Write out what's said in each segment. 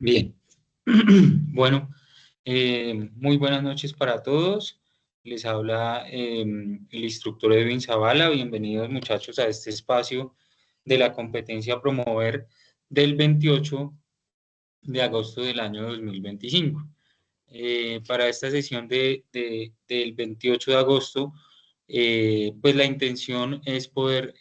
Bien, bueno, muy buenas noches para todos. Les habla el instructor Edwin Zavala. Bienvenidos muchachos a este espacio de la competencia a promover del 28 de agosto del año 2025. Para esta sesión del 28 de agosto, pues la intención es poder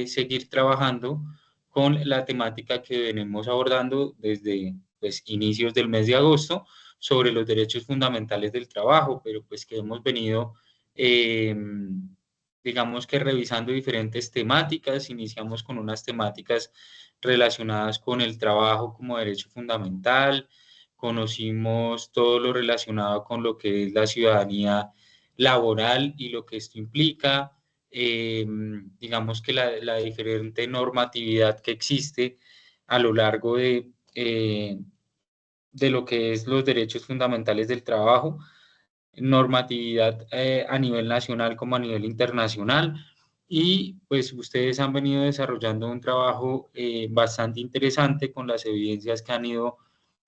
seguir trabajando con la temática que venimos abordando desde pues, inicios del mes de agosto sobre los derechos fundamentales del trabajo, pero pues que hemos venido, eh, digamos que revisando diferentes temáticas. Iniciamos con unas temáticas relacionadas con el trabajo como derecho fundamental. Conocimos todo lo relacionado con lo que es la ciudadanía laboral y lo que esto implica. Digamos que la diferente normatividad que existe a lo largo de lo que es los derechos fundamentales del trabajo, normatividad a nivel nacional como a nivel internacional. Y pues ustedes han venido desarrollando un trabajo bastante interesante con las evidencias que han ido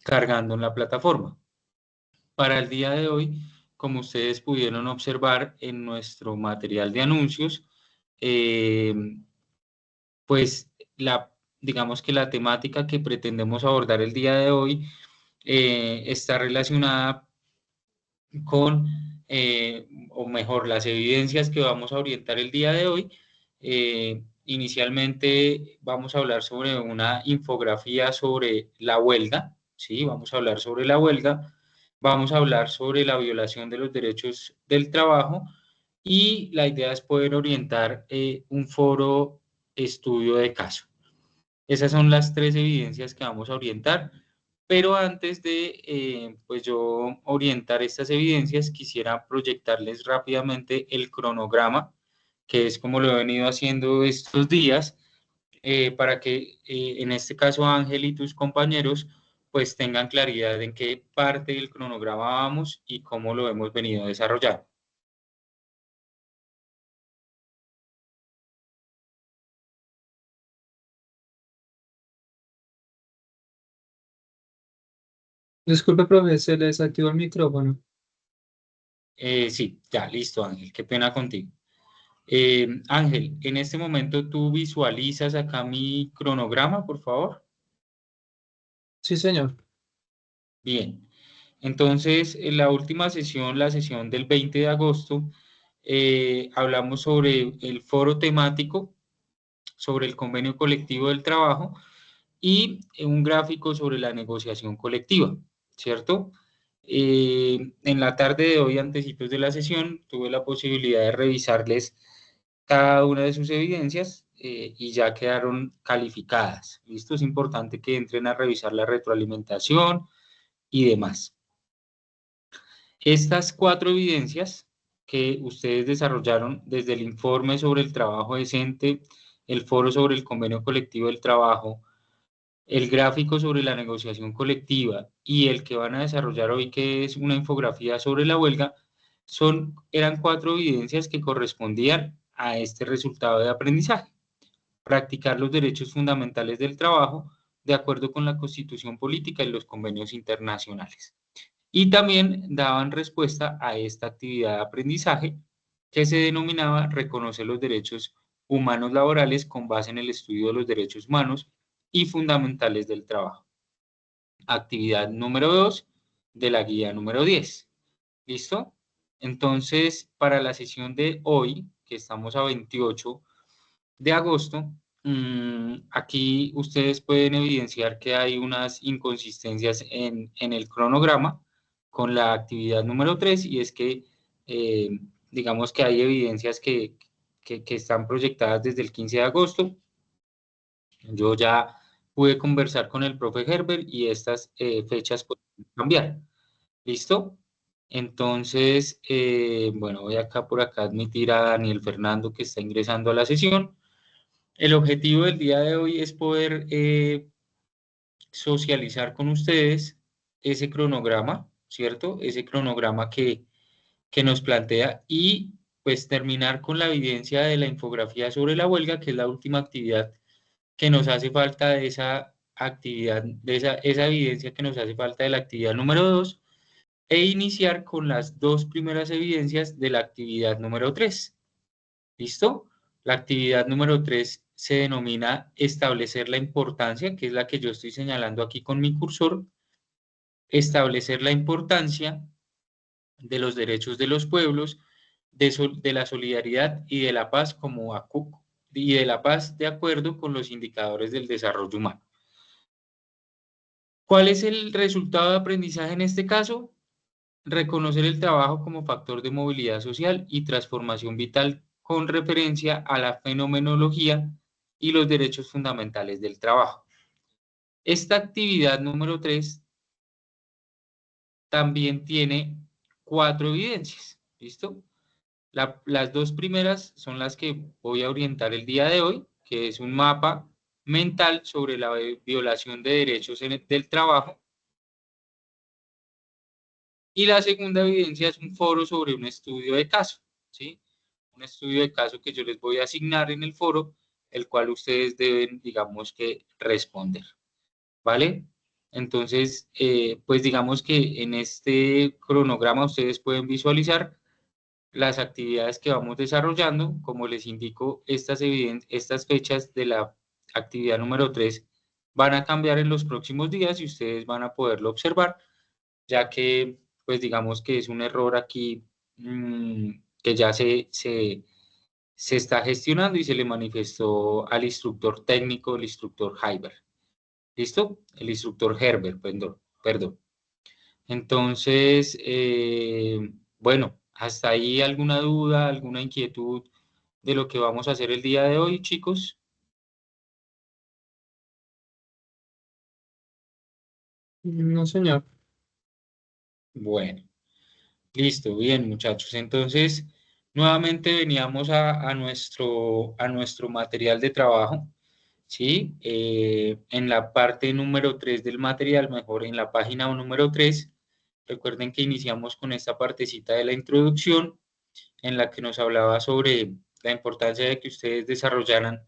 cargando en la plataforma. Para el día de hoy, como ustedes pudieron observar en nuestro material de anuncios, eh, pues digamos que la temática que pretendemos abordar el día de hoy está relacionada con, o mejor, las evidencias que vamos a orientar el día de hoy. Inicialmente vamos a hablar sobre una infografía sobre la huelga, ¿sí? Vamos a hablar sobre la huelga, vamos a hablar sobre la violación de los derechos del trabajo y la idea es poder orientar un foro estudio de caso. Esas son las tres evidencias que vamos a orientar. Pero antes de pues yo orientar estas evidencias, quisiera proyectarles rápidamente el cronograma, que es como lo he venido haciendo estos días, para que en este caso Ángel y tus compañeros pues tengan claridad en qué parte del cronograma vamos y cómo lo hemos venido desarrollando. Disculpe, profe, se le desactivó el micrófono. Sí, ya, listo Ángel, qué pena contigo. Ángel, en este momento tú visualizas acá mi cronograma, por favor. Sí, señor. Bien, entonces en la última sesión, la sesión del 20 de agosto, hablamos sobre el foro temático, sobre el convenio colectivo del trabajo y un gráfico sobre la negociación colectiva, ¿cierto? En la tarde de hoy, antecitos de la sesión, tuve la posibilidad de revisarles cada una de sus evidencias y ya quedaron calificadas. Listo, es importante que entren a revisar la retroalimentación y demás. Estas cuatro evidencias que ustedes desarrollaron desde el informe sobre el trabajo decente, el foro sobre el convenio colectivo del trabajo, el gráfico sobre la negociación colectiva y el que van a desarrollar hoy, que es una infografía sobre la huelga, eran cuatro evidencias que correspondían a este resultado de aprendizaje. Practicar los derechos fundamentales del trabajo de acuerdo con la Constitución Política y los convenios internacionales. Y también daban respuesta a esta actividad de aprendizaje que se denominaba reconocer los derechos humanos laborales con base en el estudio de los derechos humanos y fundamentales del trabajo. Actividad número 2 de la guía número 10. ¿Listo? Entonces, para la sesión de hoy, que estamos a 28 de agosto, aquí ustedes pueden evidenciar que hay unas inconsistencias en el cronograma con la actividad número 3 y es que eh, digamos que hay evidencias que están proyectadas desde el 15 de agosto. Yo ya pude conversar con el profe Herbert y estas fechas pueden cambiar. ¿Listo? Entonces, bueno, voy acá por acá a admitir a Daniel Fernando que está ingresando a la sesión. El objetivo del día de hoy es poder socializar con ustedes ese cronograma, ¿cierto? Ese cronograma que nos plantea y pues terminar con la evidencia de la infografía sobre la huelga, que es la última actividad que nos hace falta de esa actividad, de esa evidencia que nos hace falta de la actividad número 2 e iniciar con las dos primeras evidencias de la actividad número 3. ¿Listo? La actividad número 3 se denomina establecer la importancia, que es la que yo estoy señalando aquí con mi cursor, establecer la importancia de los derechos de los pueblos, de la solidaridad y de la paz y de la paz de acuerdo con los indicadores del desarrollo humano. ¿Cuál es el resultado de aprendizaje en este caso? Reconocer el trabajo como factor de movilidad social y transformación vital con referencia a la fenomenología y los derechos fundamentales del trabajo. Esta actividad número 3 también tiene 4 evidencias. ¿Listo? Las dos primeras son las que voy a orientar el día de hoy, que es un mapa mental sobre la violación de derechos del trabajo. Y la segunda evidencia es un foro sobre un estudio de caso, ¿sí? Un estudio de caso que yo les voy a asignar en el foro, el cual ustedes deben, digamos que, responder, ¿vale? Entonces, pues digamos que en este cronograma ustedes pueden visualizar las actividades que vamos desarrollando. Como les indico, estas fechas de la actividad número 3 van a cambiar en los próximos días y ustedes van a poderlo observar, ya que, pues digamos que es un error aquí que ya se está gestionando y se le manifestó al instructor técnico, el instructor Heiber. ¿Listo? El instructor Herbert, perdón. Entonces, bueno, hasta ahí alguna duda, alguna inquietud de lo que vamos a hacer el día de hoy, chicos. No, señor. Bueno, listo, bien, muchachos. Entonces, nuevamente veníamos a nuestro material de trabajo, ¿sí? En la parte número 3 del material, mejor en la página número 3. Recuerden que iniciamos con esta partecita de la introducción, en la que nos hablaba sobre la importancia de que ustedes desarrollaran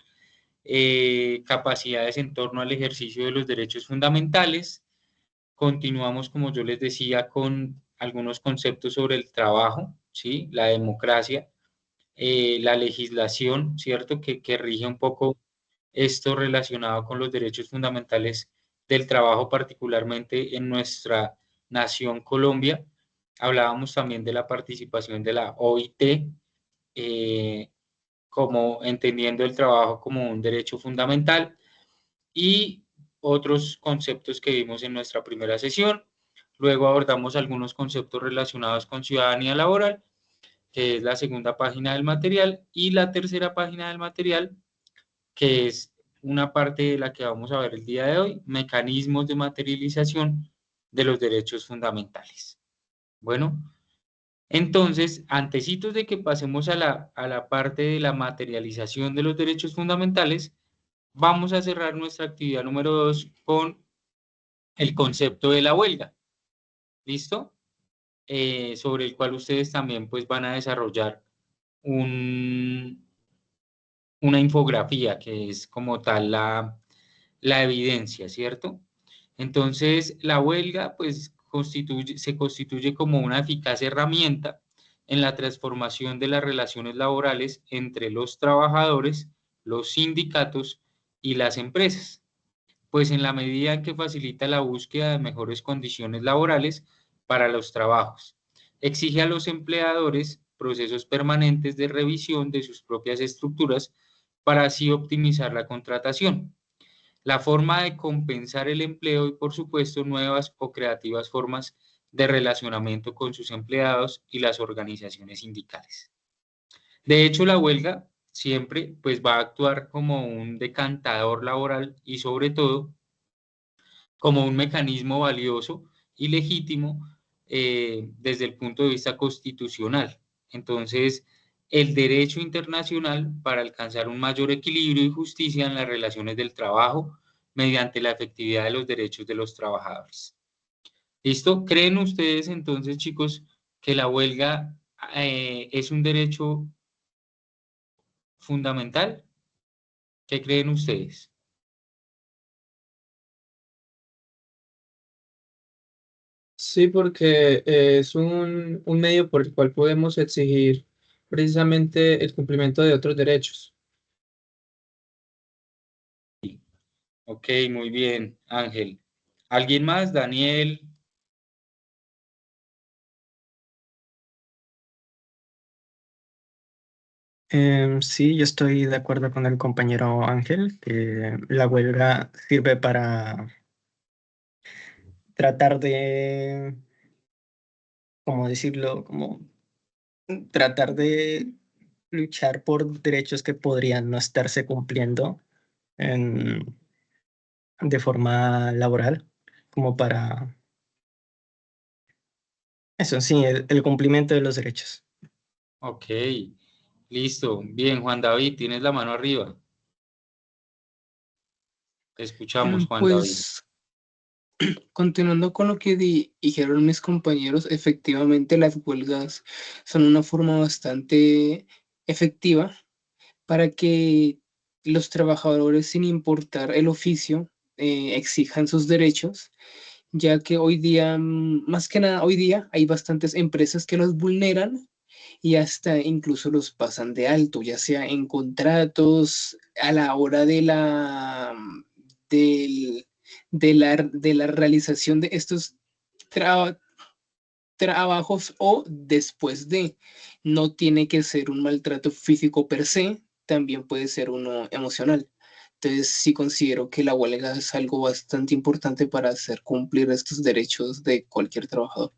capacidades en torno al ejercicio de los derechos fundamentales. Continuamos, como yo les decía, con algunos conceptos sobre el trabajo, ¿sí? La democracia, la legislación, ¿cierto? Que rige un poco esto relacionado con los derechos fundamentales del trabajo, particularmente en nuestra nación Colombia. Hablábamos también de la participación de la OIT, eh, como entendiendo el trabajo como un derecho fundamental y otros conceptos que vimos en nuestra primera sesión. Luego abordamos algunos conceptos relacionados con ciudadanía laboral, que es la segunda página del material, y la tercera página del material, que es una parte de la que vamos a ver el día de hoy, mecanismos de materialización de los derechos fundamentales. Bueno, entonces, antecitos de que pasemos a la parte de la materialización de los derechos fundamentales, vamos a cerrar nuestra actividad número 2 con el concepto de la huelga. ¿Listo? Sobre el cual ustedes también pues van a desarrollar un, una infografía que es como tal la evidencia, ¿cierto? Entonces, la huelga pues se constituye como una eficaz herramienta en la transformación de las relaciones laborales entre los trabajadores, los sindicatos y las empresas, pues en la medida en que facilita la búsqueda de mejores condiciones laborales para los trabajos. Exige a los empleadores procesos permanentes de revisión de sus propias estructuras para así optimizar la contratación, la forma de compensar el empleo y, por supuesto, nuevas o creativas formas de relacionamiento con sus empleados y las organizaciones sindicales. De hecho, la huelga siempre pues, va a actuar como un decantador laboral y, sobre todo, como un mecanismo valioso y legítimo desde el punto de vista constitucional. Entonces, el derecho internacional para alcanzar un mayor equilibrio y justicia en las relaciones del trabajo mediante la efectividad de los derechos de los trabajadores. ¿Listo? ¿Creen ustedes entonces, chicos, que la huelga es un derecho fundamental? ¿Qué creen ustedes? Sí, porque es un medio por el cual podemos exigir precisamente el cumplimiento de otros derechos. Ok, muy bien, Ángel. ¿Alguien más? Daniel. Sí, yo estoy de acuerdo con el compañero Ángel, que la huelga sirve para tratar de, ¿cómo decirlo? Como tratar de luchar por derechos que podrían no estarse cumpliendo en- de forma laboral, como para eso, sí, el cumplimiento de los derechos. Ok, listo. Bien, Juan David, tienes la mano arriba. Te escuchamos, Juan David. Pues continuando con lo que dijeron mis compañeros, efectivamente las huelgas son una forma bastante efectiva para que los trabajadores, sin importar el oficio, exijan sus derechos, ya que hoy día, más que nada hoy día, hay bastantes empresas que los vulneran y hasta incluso los pasan de alto, ya sea en contratos a la hora del- de la realización de estos tra- trabajos o después de. No tiene que ser un maltrato físico per se, también puede ser uno emocional. Entonces sí considero que la huelga es algo bastante importante para hacer cumplir estos derechos de cualquier trabajador.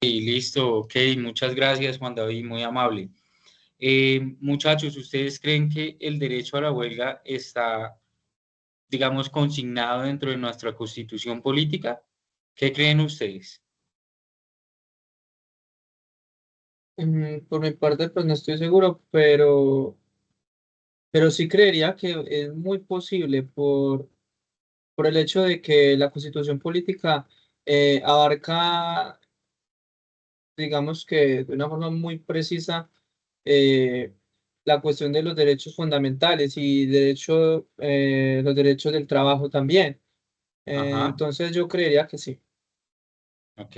Y listo, ok, muchas gracias, Juan David, muy amable. Muchachos, ¿ustedes creen que el derecho a la huelga está, digamos, consignado dentro de nuestra constitución política? ¿Qué creen ustedes? Por mi parte, pues no estoy seguro, pero sí creería que es muy posible por el hecho de que la constitución política abarca, digamos que de una forma muy precisa, eh, la cuestión de los derechos fundamentales y los derechos del trabajo también. Ajá, Entonces yo creería que sí. ok,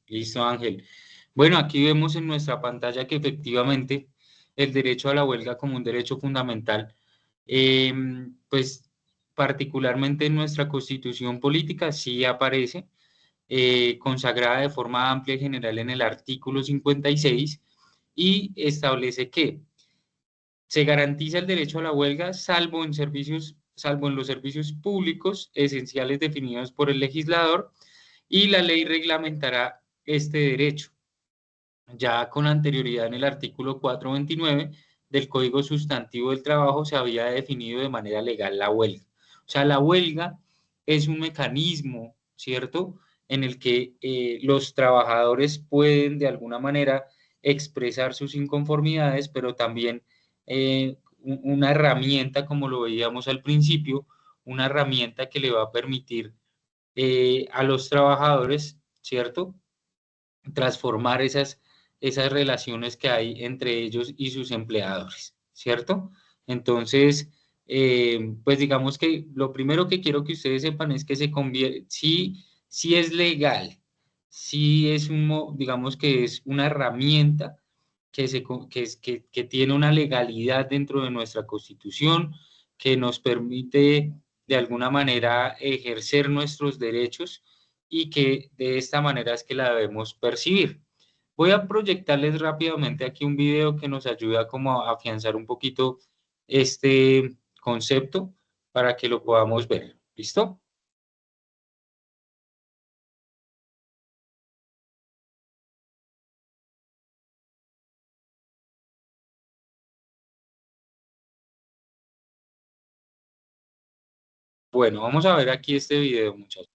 listo, Ángel. Bueno, aquí vemos en nuestra pantalla que efectivamente el derecho a la huelga como un derecho fundamental, eh, pues particularmente en nuestra constitución política sí aparece consagrada de forma amplia y general en el artículo 56 y establece que se garantiza el derecho a la huelga salvo en los servicios públicos esenciales definidos por el legislador y la ley reglamentará este derecho. Ya con anterioridad en el artículo 429 del Código Sustantivo del Trabajo se había definido de manera legal la huelga. O sea, la huelga es un mecanismo, ¿cierto?, en el que los trabajadores pueden de alguna manera expresar sus inconformidades, pero también una herramienta, como lo veíamos al principio, una herramienta que le va a permitir a los trabajadores, ¿cierto?, transformar esas relaciones que hay entre ellos y sus empleadores, ¿cierto? Entonces, pues digamos que lo primero que quiero que ustedes sepan es que se convierte, sí es legal, sí es digamos que es una herramienta que tiene una legalidad dentro de nuestra Constitución, que nos permite de alguna manera ejercer nuestros derechos y que de esta manera es que la debemos percibir. Voy a proyectarles rápidamente aquí un video que nos ayuda como a afianzar un poquito este concepto para que lo podamos ver. ¿Listo? Bueno, vamos a ver aquí este video, muchachos.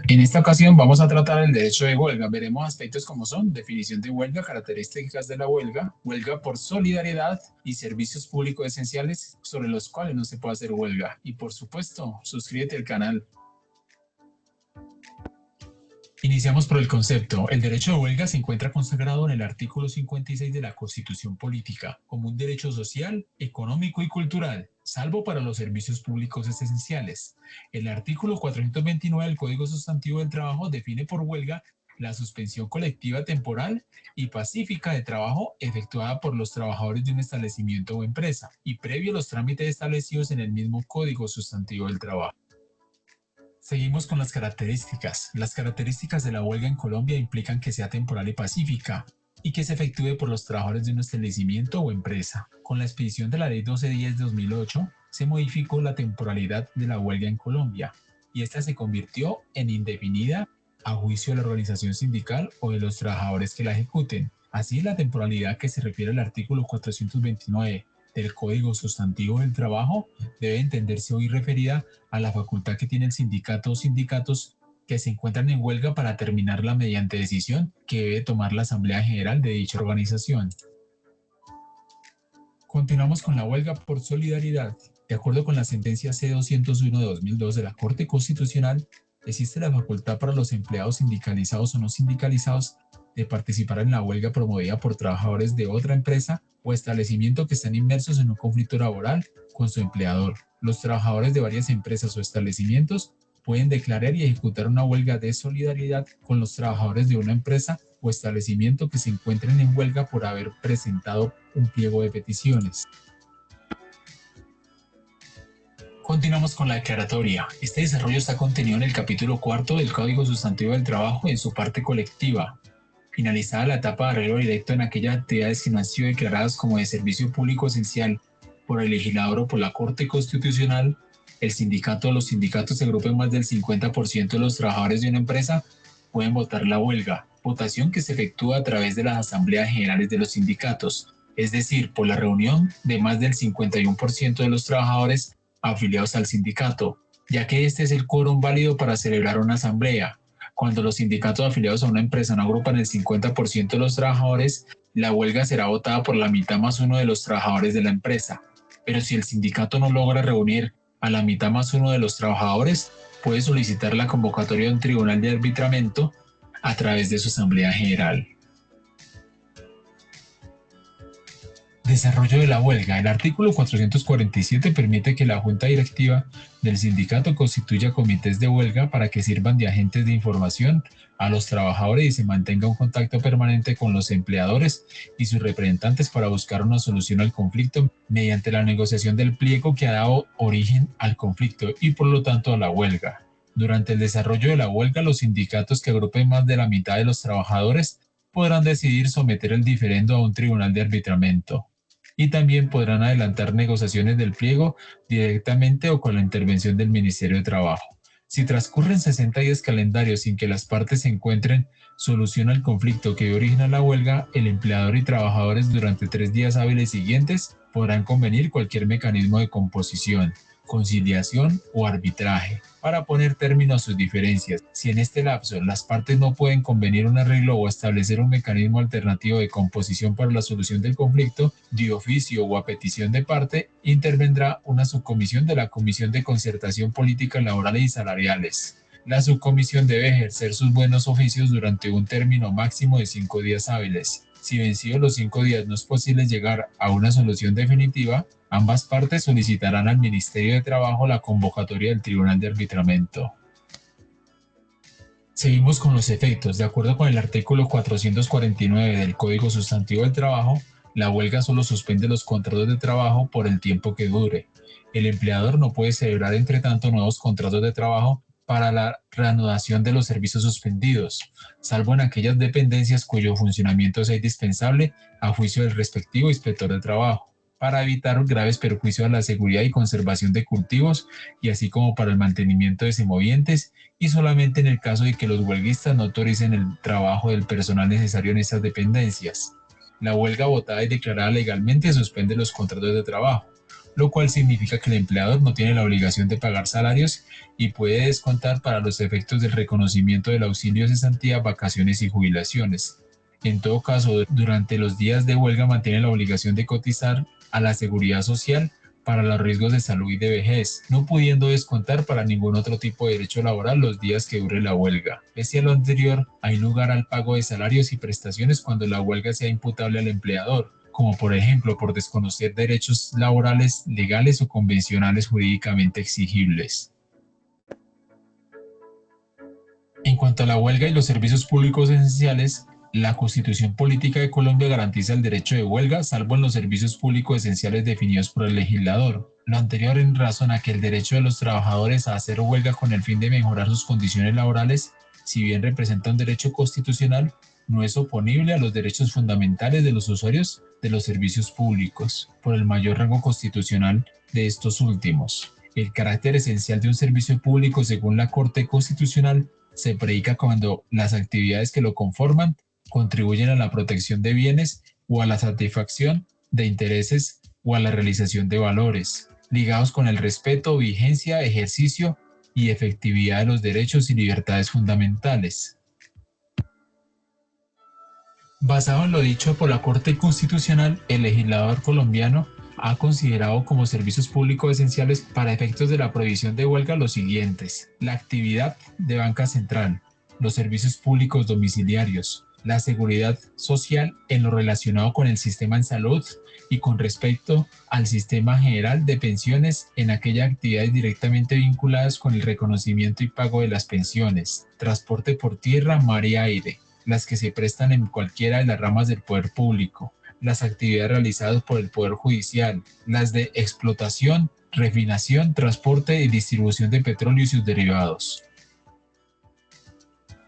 En esta ocasión vamos a tratar el derecho de huelga. Veremos aspectos como son definición de huelga, características de la huelga, huelga por solidaridad y servicios públicos esenciales sobre los cuales no se puede hacer huelga. Y por supuesto, suscríbete al canal. Iniciamos por el concepto. El derecho de huelga se encuentra consagrado en el artículo 56 de la Constitución Política como un derecho social, económico y cultural. salvo para los servicios públicos esenciales. El artículo 429 del Código Sustantivo del Trabajo define por huelga la suspensión colectiva temporal y pacífica de trabajo efectuada por los trabajadores de un establecimiento o empresa y previo a los trámites establecidos en el mismo Código Sustantivo del Trabajo. Seguimos con las características. Las características de la huelga en Colombia implican que sea temporal y pacífica y que se efectúe por los trabajadores de un establecimiento o empresa. Con la expedición de la Ley 1210 de 2008, se modificó la temporalidad de la huelga en Colombia y esta se convirtió en indefinida a juicio de la organización sindical o de los trabajadores que la ejecuten. Así, la temporalidad que se refiere al artículo 429 del Código Sustantivo del Trabajo debe entenderse hoy referida a la facultad que tiene el sindicato o sindicatos que se encuentran en huelga para terminarla mediante decisión que debe tomar la Asamblea General de dicha organización. Continuamos con la huelga por solidaridad. De acuerdo con la sentencia C-201 de 2002 de la Corte Constitucional, existe la facultad para los empleados sindicalizados o no sindicalizados de participar en la huelga promovida por trabajadores de otra empresa o establecimiento que están inmersos en un conflicto laboral con su empleador. Los trabajadores de varias empresas o establecimientos pueden declarar y ejecutar una huelga de solidaridad con los trabajadores de una empresa o establecimiento que se encuentren en huelga por haber presentado un pliego de peticiones. Continuamos con la declaratoria. Este desarrollo está contenido en el capítulo 4 del Código Sustantivo del Trabajo en su parte colectiva. Finalizada la etapa de arreglo directo en aquellas actividades que no han sido declaradas como de servicio público esencial por el legislador o por la Corte Constitucional, el sindicato o los sindicatos que agrupen más del 50% de los trabajadores de una empresa pueden votar la huelga, votación que se efectúa a través de las asambleas generales de los sindicatos, es decir, por la reunión de más del 51% de los trabajadores afiliados al sindicato, ya que este es el quórum válido para celebrar una asamblea. Cuando los sindicatos afiliados a una empresa no agrupan el 50% de los trabajadores, la huelga será votada por la mitad más uno de los trabajadores de la empresa. Pero si el sindicato no logra reunir a la mitad más uno de los trabajadores, puede solicitar la convocatoria de un tribunal de arbitramiento a través de su asamblea general. Desarrollo de la huelga. El artículo 447 permite que la junta directiva del sindicato constituya comités de huelga para que sirvan de agentes de información a los trabajadores y se mantenga un contacto permanente con los empleadores y sus representantes para buscar una solución al conflicto mediante la negociación del pliego que ha dado origen al conflicto y por lo tanto a la huelga. Durante el desarrollo de la huelga, los sindicatos que agrupen más de la mitad de los trabajadores podrán decidir someter el diferendo a un tribunal de arbitramiento. Y también podrán adelantar negociaciones del pliego directamente o con la intervención del Ministerio de Trabajo. Si transcurren 60 días calendarios sin que las partes encuentren solución al conflicto que origina la huelga, el empleador y trabajadores durante 3 días hábiles siguientes podrán convenir cualquier mecanismo de composición, conciliación o arbitraje para poner término a sus diferencias. Si en este lapso las partes no pueden convenir un arreglo o establecer un mecanismo alternativo de composición para la solución del conflicto, de oficio o a petición de parte, intervendrá una subcomisión de la Comisión de Concertación Política, Laborales y Salariales. La subcomisión debe ejercer sus buenos oficios durante un término máximo de 5 días hábiles. Si vencidos los 5 días no es posible llegar a una solución definitiva, ambas partes solicitarán al Ministerio de Trabajo la convocatoria del Tribunal de Arbitramiento. Seguimos con los efectos. De acuerdo con el artículo 449 del Código Sustantivo del Trabajo, la huelga solo suspende los contratos de trabajo por el tiempo que dure. El empleador no puede celebrar entre tanto nuevos contratos de trabajo para la reanudación de los servicios suspendidos, salvo en aquellas dependencias cuyo funcionamiento sea indispensable a juicio del respectivo inspector de trabajo, para evitar graves perjuicios a la seguridad y conservación de cultivos y así como para el mantenimiento de semovientes y solamente en el caso de que los huelguistas no autoricen el trabajo del personal necesario en estas dependencias. La huelga votada y declarada legalmente suspende los contratos de trabajo, lo cual significa que el empleador no tiene la obligación de pagar salarios y puede descontar para los efectos del reconocimiento del auxilio de cesantía, vacaciones y jubilaciones. En todo caso, durante los días de huelga mantiene la obligación de cotizar a la seguridad social para los riesgos de salud y de vejez, no pudiendo descontar para ningún otro tipo de derecho laboral los días que dure la huelga. Pese a lo anterior, hay lugar al pago de salarios y prestaciones cuando la huelga sea imputable al empleador, como por ejemplo por desconocer derechos laborales, legales o convencionales jurídicamente exigibles. En cuanto a la huelga y los servicios públicos esenciales, la Constitución Política de Colombia garantiza el derecho de huelga, salvo en los servicios públicos esenciales definidos por el legislador. Lo anterior en razón a que el derecho de los trabajadores a hacer huelga con el fin de mejorar sus condiciones laborales, si bien representa un derecho constitucional, no es oponible a los derechos fundamentales de los usuarios de los servicios públicos, por el mayor rango constitucional de estos últimos. El carácter esencial de un servicio público, según la Corte Constitucional, se predica cuando las actividades que lo conforman contribuyen a la protección de bienes o a la satisfacción de intereses o a la realización de valores, ligados con el respeto, vigencia, ejercicio y efectividad de los derechos y libertades fundamentales. Basado en lo dicho por la Corte Constitucional, el legislador colombiano ha considerado como servicios públicos esenciales para efectos de la prohibición de huelga los siguientes: la actividad de banca central, los servicios públicos domiciliarios, la seguridad social en lo relacionado con el sistema en salud y con respecto al sistema general de pensiones en aquellas actividades directamente vinculadas con el reconocimiento y pago de las pensiones, transporte por tierra, mar y aire, las que se prestan en cualquiera de las ramas del poder público, las actividades realizadas por el Poder Judicial, las de explotación, refinación, transporte y distribución de petróleo y sus derivados.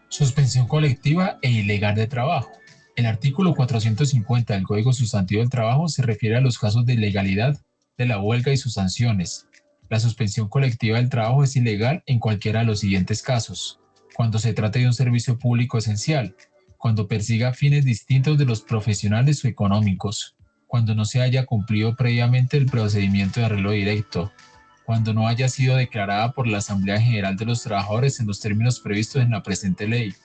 Suspensión colectiva e ilegal de trabajo. El artículo 450 del Código Sustantivo del Trabajo se refiere a los casos de ilegalidad de la huelga y sus sanciones. La suspensión colectiva del trabajo es ilegal en cualquiera de los siguientes casos: cuando se trate de un servicio público esencial, cuando persiga fines distintos de los profesionales o económicos, cuando no se haya cumplido previamente el procedimiento de arreglo directo, cuando no haya sido declarada por la Asamblea General de los Trabajadores en los términos previstos en la presente ley,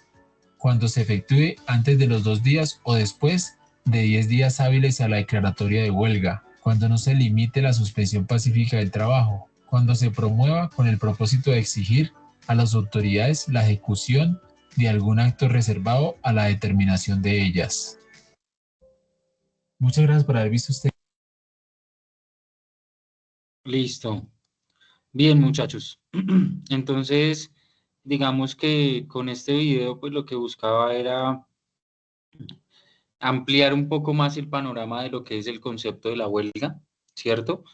cuando se efectúe antes de los 2 días o después de 10 días hábiles a la declaratoria de huelga, cuando no se limite la suspensión pacífica del trabajo, cuando se promueva con el propósito de exigir a las autoridades la ejecución de algún acto reservado a la determinación de ellas. Muchas gracias por haber visto este. Listo. Bien, muchachos. Entonces, digamos que con este video, pues lo que buscaba era ampliar un poco más el panorama de lo que es el concepto de la huelga, ¿cierto?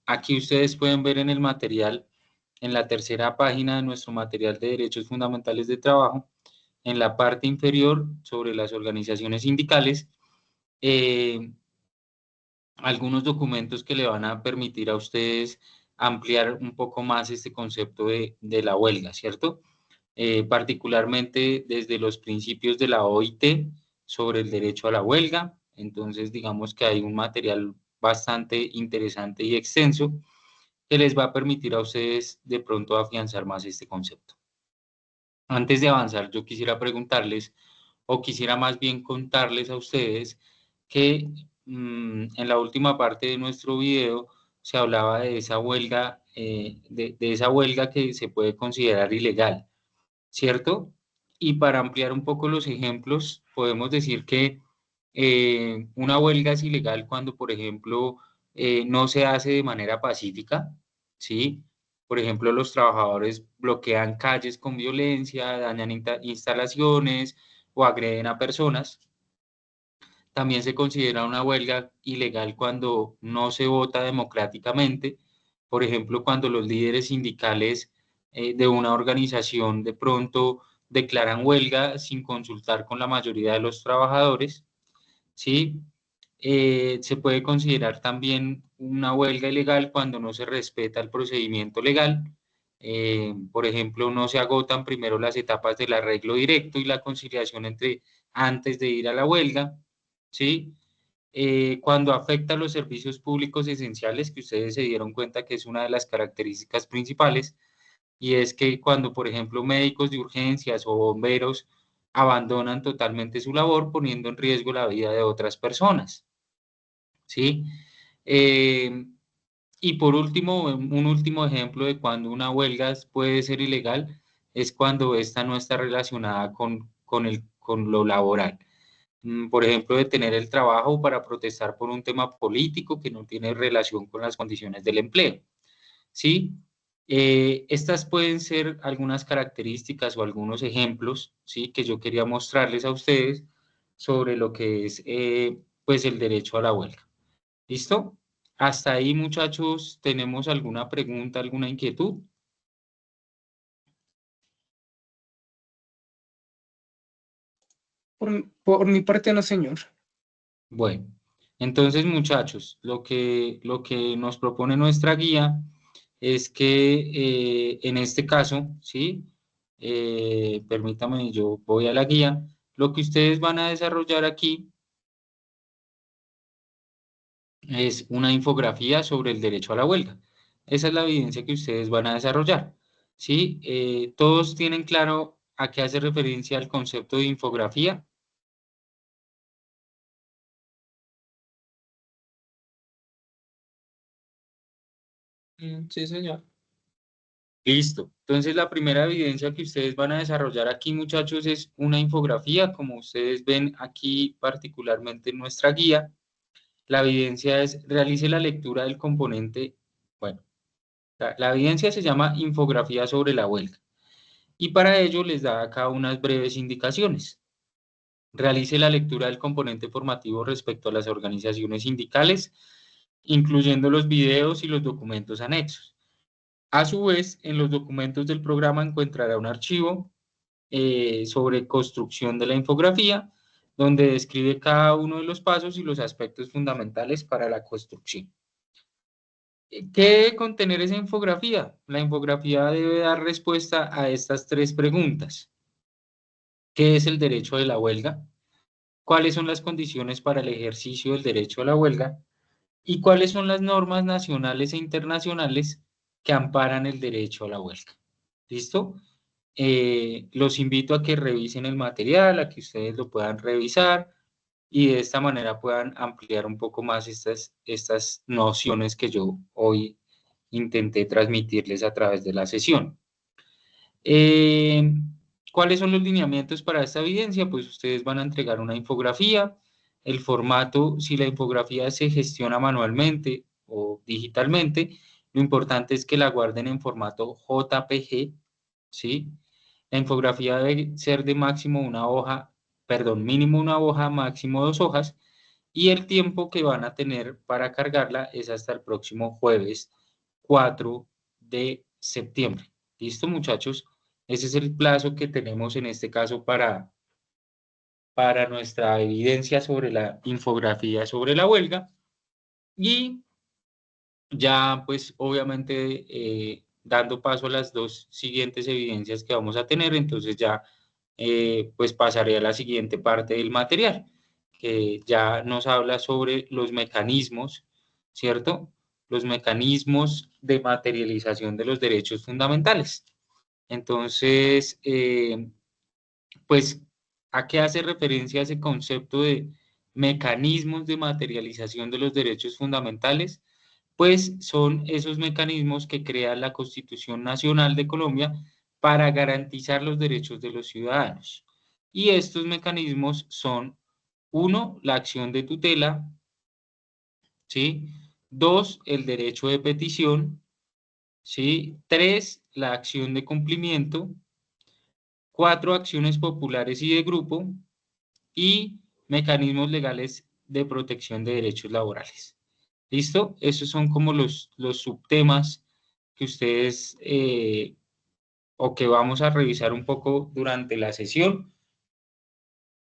Aquí ustedes pueden ver en el material, en la tercera página de nuestro material de Derechos Fundamentales de Trabajo, en la parte inferior sobre las organizaciones sindicales, algunos documentos que le van a permitir a ustedes ampliar un poco más este concepto de la huelga, ¿cierto? Particularmente desde los principios de la OIT sobre el derecho a la huelga. Entonces, digamos que hay un material bastante interesante y extenso que les va a permitir a ustedes de pronto afianzar más este concepto. Antes de avanzar, yo quisiera preguntarles, o quisiera más bien contarles a ustedes que en la última parte de nuestro video se hablaba de esa huelga, de esa huelga que se puede considerar ilegal, ¿cierto? Y para ampliar un poco los ejemplos, podemos decir que una huelga es ilegal cuando, por ejemplo, no se hace de manera pacífica, ¿sí? Por ejemplo, los trabajadores bloquean calles con violencia, dañan instalaciones o agreden a personas. También se considera una huelga ilegal cuando no se vota democráticamente, por ejemplo, cuando los líderes sindicales de una organización de pronto declaran huelga sin consultar con la mayoría de los trabajadores, ¿sí? Se puede considerar también una huelga ilegal cuando no se respeta el procedimiento legal. Por ejemplo, no se agotan primero las etapas del arreglo directo y la conciliación antes de ir a la huelga, ¿sí? Cuando afecta a los servicios públicos esenciales, que ustedes se dieron cuenta que es una de las características principales, y es que cuando, por ejemplo, médicos de urgencias o bomberos abandonan totalmente su labor, poniendo en riesgo la vida de otras personas, ¿sí? Y por último, un último ejemplo de cuando una huelga puede ser ilegal es cuando esta no está relacionada con lo laboral. por ejemplo, detener el trabajo para protestar por un tema político que no tiene relación con las condiciones del empleo, ¿sí? Estas pueden ser algunas características o algunos ejemplos, ¿sí? Que yo quería mostrarles a ustedes sobre lo que es, pues, el derecho a la huelga. ¿Listo? Hasta ahí, muchachos, ¿tenemos alguna pregunta, alguna inquietud? Por mi parte, no, señor. Bueno, entonces, muchachos, lo que nos propone nuestra guía es que en este caso, ¿sí? Permítame, yo voy a la guía. Lo que ustedes van a desarrollar aquí es una infografía sobre el derecho a la huelga. Esa es la evidencia que ustedes van a desarrollar, ¿sí? ¿Todos tienen claro a qué hace referencia el concepto de infografía? Sí, señor. Listo. Entonces, la primera evidencia que ustedes van a desarrollar aquí, muchachos, es una infografía, como ustedes ven aquí particularmente en nuestra guía. La evidencia es, realice la lectura del componente, bueno, la evidencia se llama infografía sobre la huelga. Y para ello les da acá unas breves indicaciones. Realice la lectura del componente formativo respecto a las organizaciones sindicales, incluyendo los videos y los documentos anexos. A su vez, en los documentos del programa encontrará un archivo sobre construcción de la infografía, donde describe cada uno de los pasos y los aspectos fundamentales para la construcción. ¿Qué debe contener esa infografía? La infografía debe dar respuesta a estas tres preguntas. ¿Qué es el derecho de la huelga? ¿Cuáles son las condiciones para el ejercicio del derecho a la huelga? ¿Y cuáles son las normas nacionales e internacionales que amparan el derecho a la huelga? ¿Listo? Los invito a que revisen el material, a que ustedes lo puedan revisar y de esta manera puedan ampliar un poco más estas nociones que yo hoy intenté transmitirles a través de la sesión. Eh, ¿Cuáles son los lineamientos para esta evidencia? Pues ustedes van a entregar una infografía, el formato, si la infografía se gestiona manualmente o digitalmente, lo importante es que la guarden en formato JPG, ¿sí? La infografía debe ser de máximo una hoja, perdón, mínimo una hoja, máximo 2 hojas, y el tiempo que van a tener para cargarla es hasta el próximo jueves 4 de septiembre. ¿Listo, muchachos? Ese es el plazo que tenemos en este caso para nuestra evidencia sobre la infografía sobre la huelga. Y ya, pues, obviamente, dando paso a las dos siguientes evidencias que vamos a tener, entonces ya, pues, pasaré a la siguiente parte del material, que ya nos habla sobre los mecanismos, ¿cierto? Los mecanismos de materialización de los derechos fundamentales. Entonces, pues, ¿a qué hace referencia ese concepto de mecanismos de materialización de los derechos fundamentales? Pues son esos mecanismos que crea la Constitución Nacional de Colombia para garantizar los derechos de los ciudadanos. Y estos mecanismos son, uno, la acción de tutela, ¿sí? Dos, el derecho de petición, ¿sí? Tres, la acción de cumplimiento. Cuatro, acciones populares y de grupo. Y mecanismos legales de protección de derechos laborales. ¿Listo? Esos son como los subtemas que ustedes o que vamos a revisar un poco durante la sesión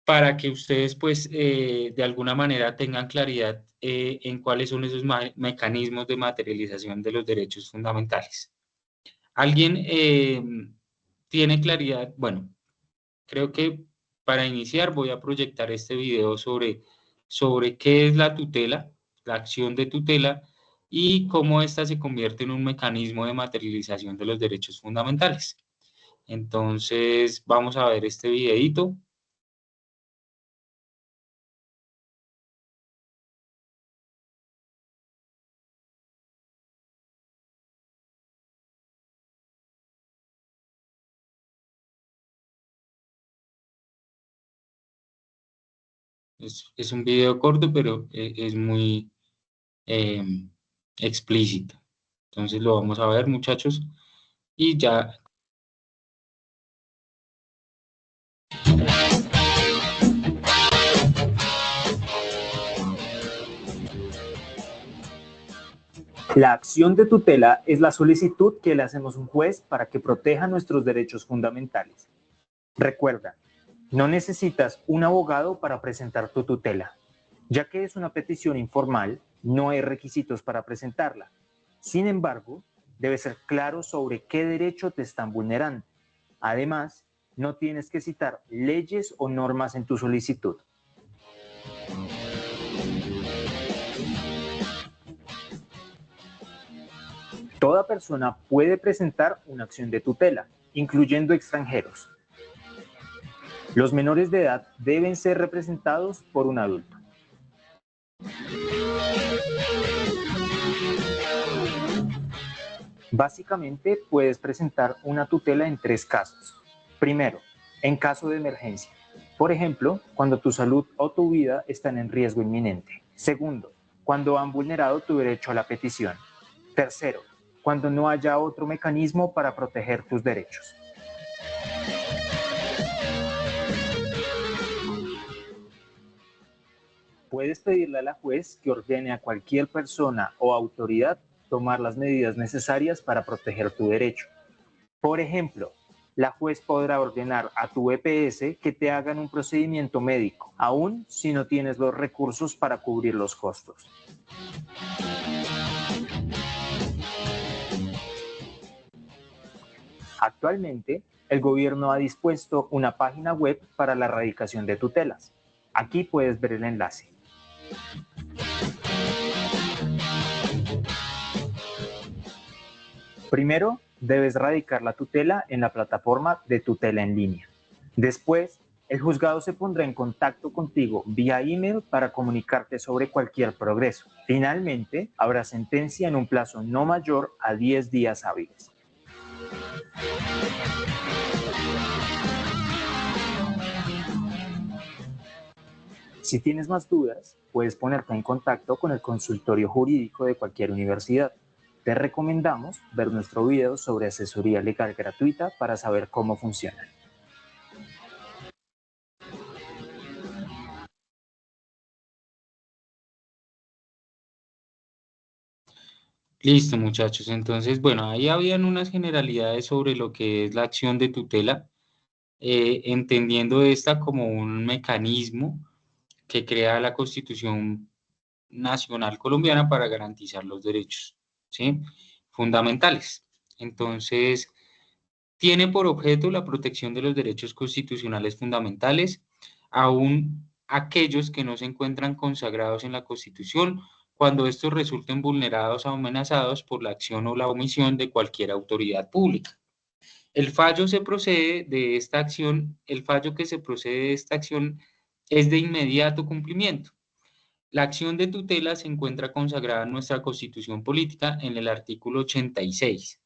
para que ustedes pues de alguna manera tengan claridad en cuáles son esos mecanismos de materialización de los derechos fundamentales. ¿Alguien tiene claridad? Bueno, creo que para iniciar voy a proyectar este video sobre qué es la tutela, la acción de tutela y cómo ésta se convierte en un mecanismo de materialización de los derechos fundamentales. Entonces, vamos a ver este videito. Es un video corto, pero es muy explícito. Entonces lo vamos a ver, muchachos, y ya. La acción de tutela es la solicitud que le hacemos a un juez para que proteja nuestros derechos fundamentales. Recuerda, no necesitas un abogado para presentar tu tutela. Ya que es una petición informal, no hay requisitos para presentarla. Sin embargo, debes ser claro sobre qué derecho te están vulnerando. Además, no tienes que citar leyes o normas en tu solicitud. Toda persona puede presentar una acción de tutela, incluyendo extranjeros. Los menores de edad deben ser representados por un adulto. Básicamente, puedes presentar una tutela en 3 casos. Primero, en caso de emergencia. Por ejemplo, cuando tu salud o tu vida están en riesgo inminente. Segundo, cuando han vulnerado tu derecho a la petición. Tercero, cuando no haya otro mecanismo para proteger tus derechos. Puedes pedirle a la juez que ordene a cualquier persona o autoridad tomar las medidas necesarias para proteger tu derecho. Por ejemplo, la juez podrá ordenar a tu EPS que te hagan un procedimiento médico, aun si no tienes los recursos para cubrir los costos. Actualmente, el gobierno ha dispuesto una página web para la erradicación de tutelas. Aquí puedes ver el enlace. Primero, debes radicar la tutela en la plataforma de tutela en línea. Después, el juzgado se pondrá en contacto contigo vía email para comunicarte sobre cualquier progreso. Finalmente, habrá sentencia en un plazo no mayor a 10 días hábiles. Si tienes más dudas, puedes ponerte en contacto con el consultorio jurídico de cualquier universidad. Te recomendamos ver nuestro video sobre asesoría legal gratuita para saber cómo funciona. Listo, muchachos. Entonces, bueno, ahí habían unas generalidades sobre lo que es la acción de tutela, entendiendo esta como un mecanismo que crea la Constitución Nacional Colombiana para garantizar los derechos, ¿sí?, fundamentales. Entonces, tiene por objeto la protección de los derechos constitucionales fundamentales, aún aquellos que no se encuentran consagrados en la Constitución, cuando estos resulten vulnerados o amenazados por la acción o la omisión de cualquier autoridad pública. El fallo que se procede de esta acción es de inmediato cumplimiento. La acción de tutela se encuentra consagrada en nuestra Constitución Política en el artículo 86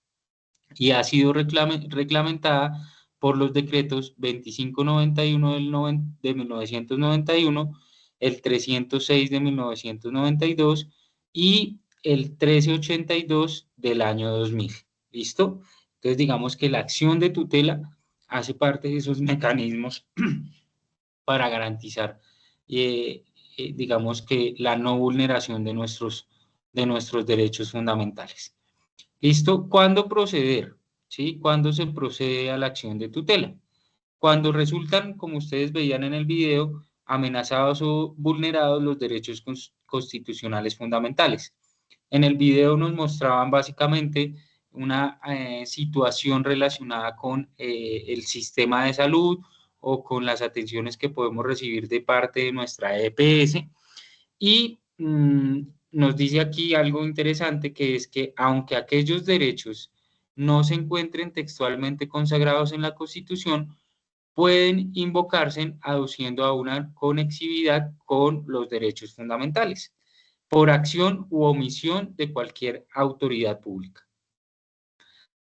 y ha sido reglamentada por los decretos 2591 de 1991, el 306 de 1992 y el 1382 del año 2000. ¿Listo? Entonces, digamos que la acción de tutela hace parte de esos mecanismos para garantizar, digamos que la no vulneración de nuestros derechos fundamentales. ¿Listo? ¿Cuándo proceder? ¿Sí? ¿Cuándo se procede a la acción de tutela? Cuando resultan, como ustedes veían en el video, amenazados o vulnerados los derechos constitucionales fundamentales. En el video nos mostraban básicamente una situación relacionada con el sistema de salud o con las atenciones que podemos recibir de parte de nuestra EPS. Y nos dice aquí algo interesante, que es que aunque aquellos derechos no se encuentren textualmente consagrados en la Constitución, pueden invocarse aduciendo a una conexividad con los derechos fundamentales, por acción u omisión de cualquier autoridad pública.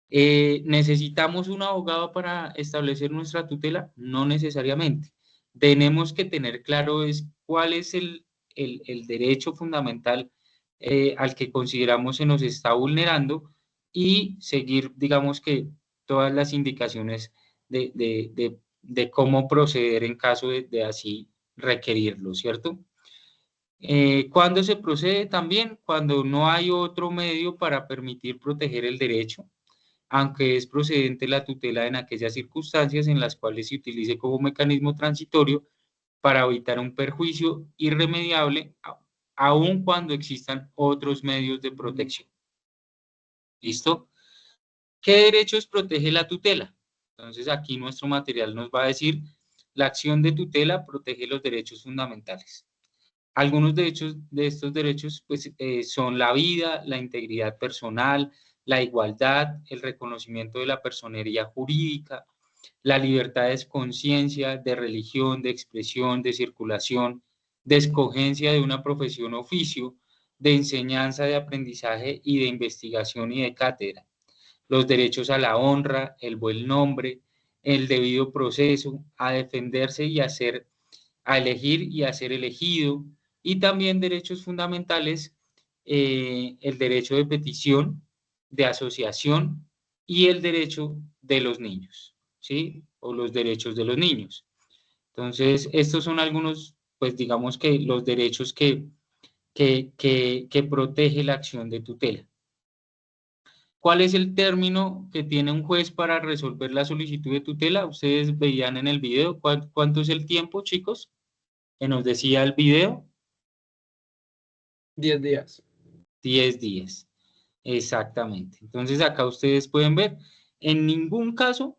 ¿Necesitamos un abogado para establecer nuestra tutela? No necesariamente. tenemos que tener claro es cuál es el derecho fundamental al que consideramos se nos está vulnerando y seguir, digamos que, todas las indicaciones de cómo proceder en caso de así requerirlo, ¿cierto? ¿Cuándo se procede? También cuando no hay otro medio para permitir proteger el derecho, aunque es procedente la tutela en aquellas circunstancias en las cuales se utilice como mecanismo transitorio para evitar un perjuicio irremediable, aun cuando existan otros medios de protección. ¿Listo? ¿Qué derechos protege la tutela? Entonces aquí nuestro material nos va a decir, la acción de tutela protege los derechos fundamentales. Algunos de estos derechos pues, son la vida, la integridad personal, la igualdad, el reconocimiento de la personería jurídica, la libertad de conciencia, de religión, de expresión, de circulación, de escogencia de una profesión o oficio, de enseñanza, de aprendizaje y de investigación y de cátedra. Los derechos a la honra, el buen nombre, el debido proceso, a defenderse y a elegir y a ser elegido, y también derechos fundamentales, el derecho de petición, de asociación y el derecho de los niños, ¿sí? O los derechos de los niños. Entonces, estos son algunos, pues digamos que los derechos que protege la acción de tutela. ¿Cuál es el término que tiene un juez para resolver la solicitud de tutela? Ustedes veían en el video, ¿cuánto es el tiempo, chicos? Que nos decía el video. 10 días. 10 días, exactamente. Entonces acá ustedes pueden ver, en ningún caso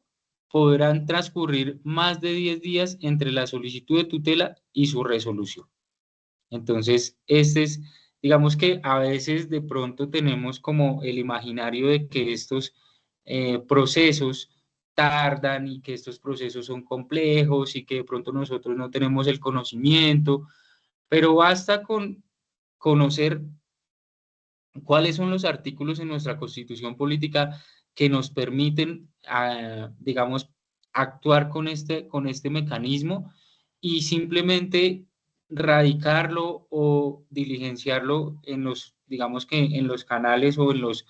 podrán transcurrir más de 10 días entre la solicitud de tutela y su resolución. Entonces, este es, digamos que a veces de pronto tenemos como el imaginario de que estos procesos tardan y que estos procesos son complejos y que de pronto nosotros no tenemos el conocimiento, pero basta con conocer cuáles son los artículos en nuestra Constitución Política que nos permiten, digamos, actuar con este mecanismo y simplemente radicarlo o diligenciarlo en los, digamos que en los canales o en los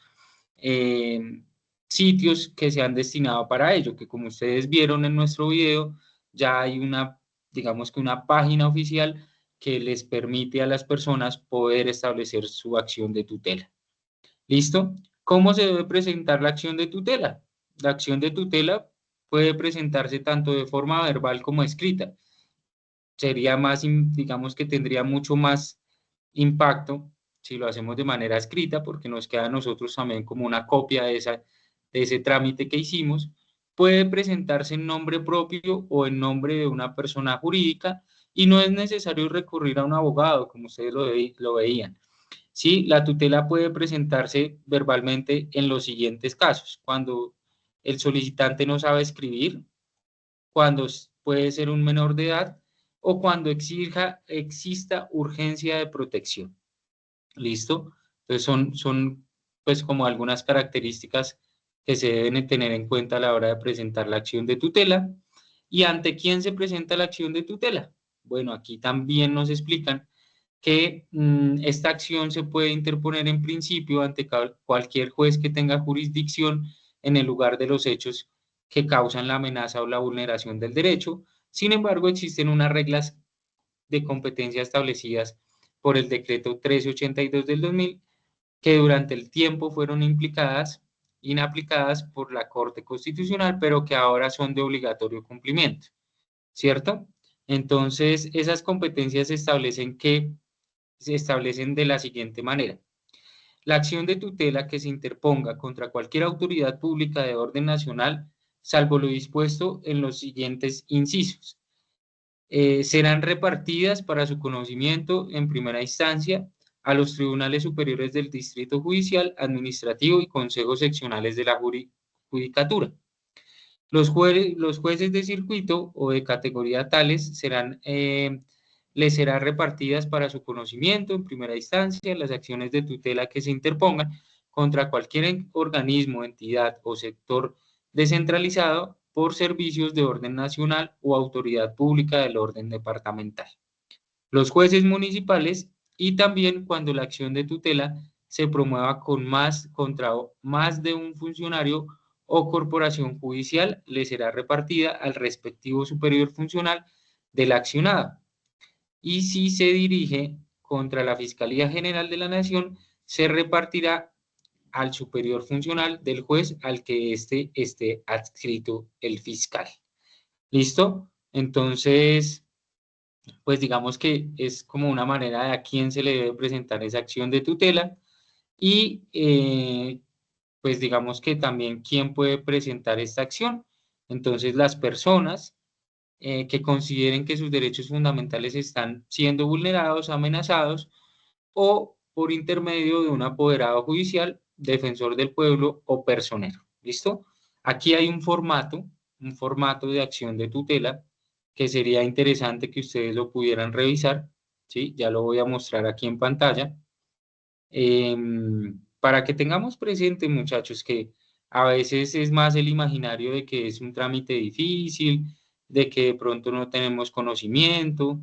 sitios que se han destinado para ello, que como ustedes vieron en nuestro video, ya hay una, digamos que una página oficial que les permite a las personas poder establecer su acción de tutela. ¿Listo? ¿Cómo se debe presentar la acción de tutela? La acción de tutela puede presentarse tanto de forma verbal como escrita. Sería más, digamos que tendría mucho más impacto si lo hacemos de manera escrita, porque nos queda a nosotros también como una copia de ese trámite que hicimos. Puede presentarse en nombre propio o en nombre de una persona jurídica y no es necesario recurrir a un abogado, como ustedes lo veían. Sí, la tutela puede presentarse verbalmente en los siguientes casos: cuando el solicitante no sabe escribir, cuando puede ser un menor de edad o cuando exista urgencia de protección. ¿Listo? Entonces son pues como algunas características que se deben tener en cuenta a la hora de presentar la acción de tutela. ¿Y ante quién se presenta la acción de tutela? Bueno, aquí también nos explican que esta acción se puede interponer en principio ante cualquier juez que tenga jurisdicción en el lugar de los hechos que causan la amenaza o la vulneración del derecho. Sin embargo, existen unas reglas de competencia establecidas por el decreto 1382 del 2000 que durante el tiempo fueron inaplicadas por la Corte Constitucional, pero que ahora son de obligatorio cumplimiento, ¿cierto? Entonces, esas competencias se establecen de la siguiente manera. La acción de tutela que se interponga contra cualquier autoridad pública de orden nacional, salvo lo dispuesto en los siguientes incisos, serán repartidas para su conocimiento en primera instancia a los tribunales superiores del Distrito Judicial, Administrativo y consejos seccionales de la Judicatura. Los jueces de circuito o de categoría tales les serán repartidas para su conocimiento en primera instancia las acciones de tutela que se interpongan contra cualquier organismo, entidad o sector descentralizado por servicios de orden nacional o autoridad pública del orden departamental. Los jueces municipales y también cuando la acción de tutela se promueva contra más de un funcionario o corporación judicial, le será repartida al respectivo superior funcional del accionado. Y si se dirige contra la Fiscalía General de la Nación, se repartirá al superior funcional del juez al que esté adscrito el fiscal. ¿Listo? Entonces, pues digamos que es como una manera de a quién se le debe presentar esa acción de tutela y pues digamos que también quién puede presentar esta acción. Entonces, las personas que consideren que sus derechos fundamentales están siendo vulnerados, amenazados, o por intermedio de un apoderado judicial, defensor del pueblo o personero. ¿Listo? Aquí hay un formato de acción de tutela que sería interesante que ustedes lo pudieran revisar, ¿sí? Ya lo voy a mostrar aquí en pantalla. Para que tengamos presente, muchachos, que a veces es más el imaginario de que es un trámite difícil, de que de pronto no tenemos conocimiento,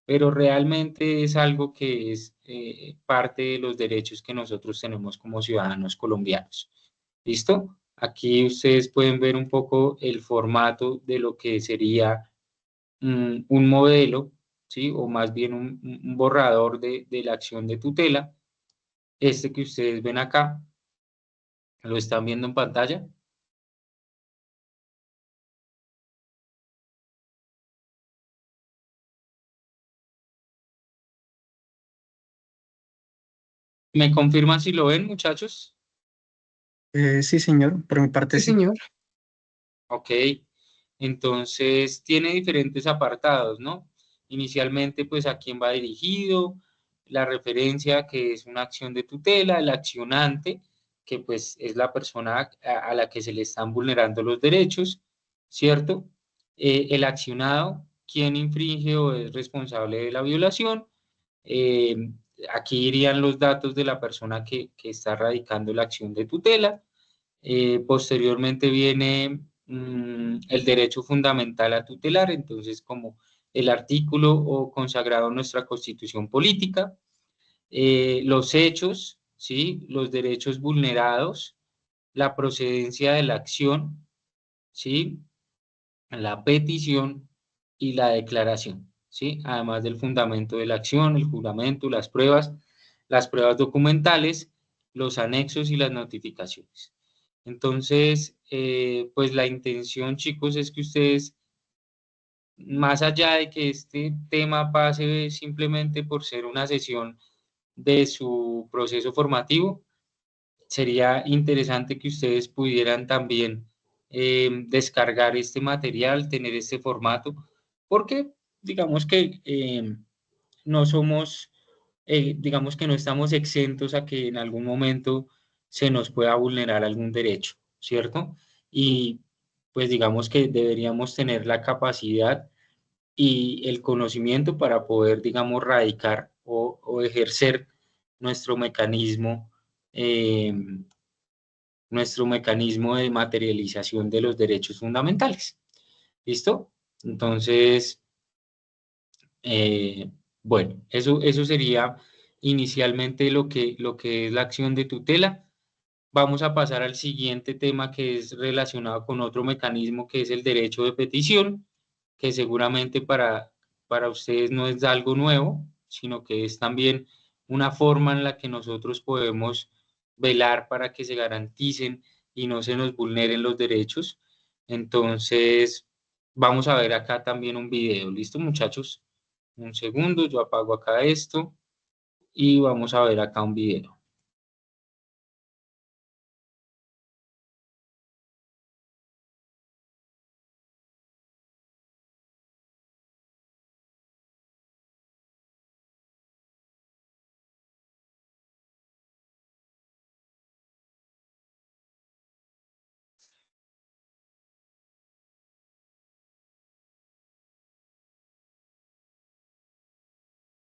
pero realmente es algo que es parte de los derechos que nosotros tenemos como ciudadanos colombianos. ¿Listo? Aquí ustedes pueden ver un poco el formato de lo que sería un modelo, ¿sí? O más bien un borrador de la acción de tutela. Este que ustedes ven acá, ¿lo están viendo en pantalla? ¿Me confirman si lo ven, muchachos? Sí, señor, por mi parte Sí, sí. señor. Ok, entonces tiene diferentes apartados, ¿no? Inicialmente, pues a quién va dirigido, la referencia que es una acción de tutela, el accionante, que pues es la persona a la que se le están vulnerando los derechos, ¿cierto? El accionado, quién infringe o es responsable de la violación. Eh, Aquí irían los datos de la persona que está radicando la acción de tutela. Posteriormente viene el derecho fundamental a tutelar, entonces como el artículo o consagrado en nuestra Constitución política, los hechos, ¿sí? Los derechos vulnerados, la procedencia de la acción, ¿sí? La petición y la declaración, ¿sí? Además del fundamento de la acción, el juramento, las pruebas documentales, los anexos y las notificaciones. Entonces, pues la intención, chicos, es que ustedes, más allá de que este tema pase simplemente por ser una sesión de su proceso formativo, sería interesante que ustedes pudieran también descargar este material, tener este formato, porque digamos que no somos, digamos que no estamos exentos a que en algún momento se nos pueda vulnerar algún derecho, ¿cierto? Y pues digamos que deberíamos tener la capacidad y el conocimiento para poder, digamos, radicar o ejercer nuestro mecanismo, eh, nuestro mecanismo de materialización de los derechos fundamentales. ¿Listo? Entonces, bueno, eso sería inicialmente lo que es la acción de tutela. Vamos a pasar al siguiente tema que es relacionado con otro mecanismo que es el derecho de petición, que seguramente para ustedes no es algo nuevo, sino que es también una forma en la que nosotros podemos velar para que se garanticen y no se nos vulneren los derechos. Entonces, vamos a ver acá también un video. ¿Listo, muchachos? Un segundo, yo apago acá esto y vamos a ver acá un video.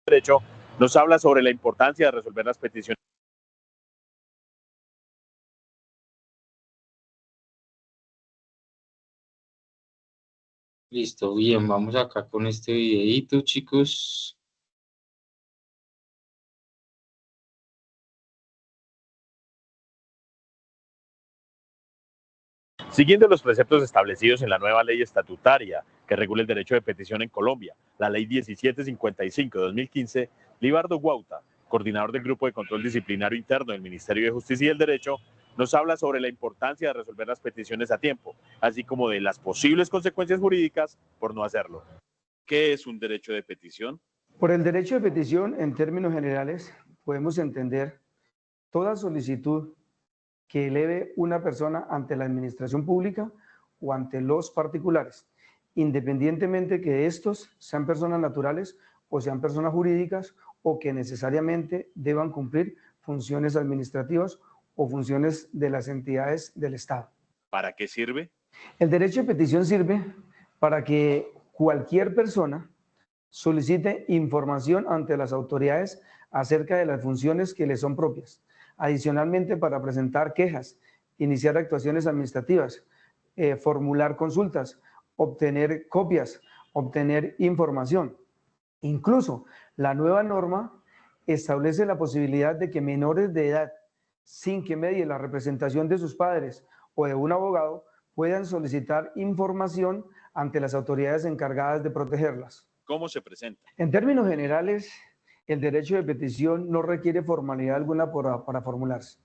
Derecho nos habla sobre la importancia de resolver las peticiones. Listo, bien, vamos acá con este videito, chicos. Siguiendo los preceptos establecidos en la nueva ley estatutaria que regula el derecho de petición en Colombia, la ley 1755 de 2015, Libardo Guauta, coordinador del Grupo de Control Disciplinario Interno del Ministerio de Justicia y el Derecho, nos habla sobre la importancia de resolver las peticiones a tiempo, así como de las posibles consecuencias jurídicas por no hacerlo. ¿Qué es un derecho de petición? Por el derecho de petición, en términos generales, podemos entender toda solicitud que eleve una persona ante la administración pública o ante los particulares, independientemente que estos sean personas naturales o sean personas jurídicas o que necesariamente deban cumplir funciones administrativas o funciones de las entidades del Estado. ¿Para qué sirve? El derecho de petición sirve para que cualquier persona solicite información ante las autoridades acerca de las funciones que le son propias. Adicionalmente, para presentar quejas, iniciar actuaciones administrativas, formular consultas, obtener copias, obtener información. Incluso la nueva norma establece la posibilidad de que menores de edad, sin que medie la representación de sus padres o de un abogado, puedan solicitar información ante las autoridades encargadas de protegerlas. ¿Cómo se presenta? En términos generales, el derecho de petición no requiere formalidad alguna para formularse.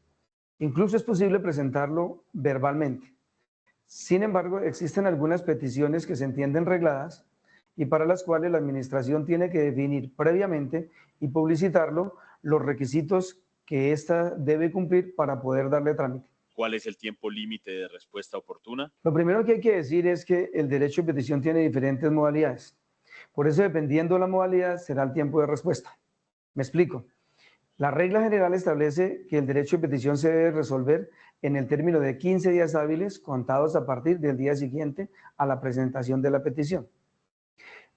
Incluso es posible presentarlo verbalmente. Sin embargo, existen algunas peticiones que se entienden regladas y para las cuales la administración tiene que definir previamente y publicitarlo los requisitos que ésta debe cumplir para poder darle trámite. ¿Cuál es el tiempo límite de respuesta oportuna? Lo primero que hay que decir es que el derecho de petición tiene diferentes modalidades. Por eso, dependiendo de la modalidad, será el tiempo de respuesta. Me explico. La regla general establece que el derecho de petición se debe resolver en el término de 15 días hábiles contados a partir del día siguiente a la presentación de la petición.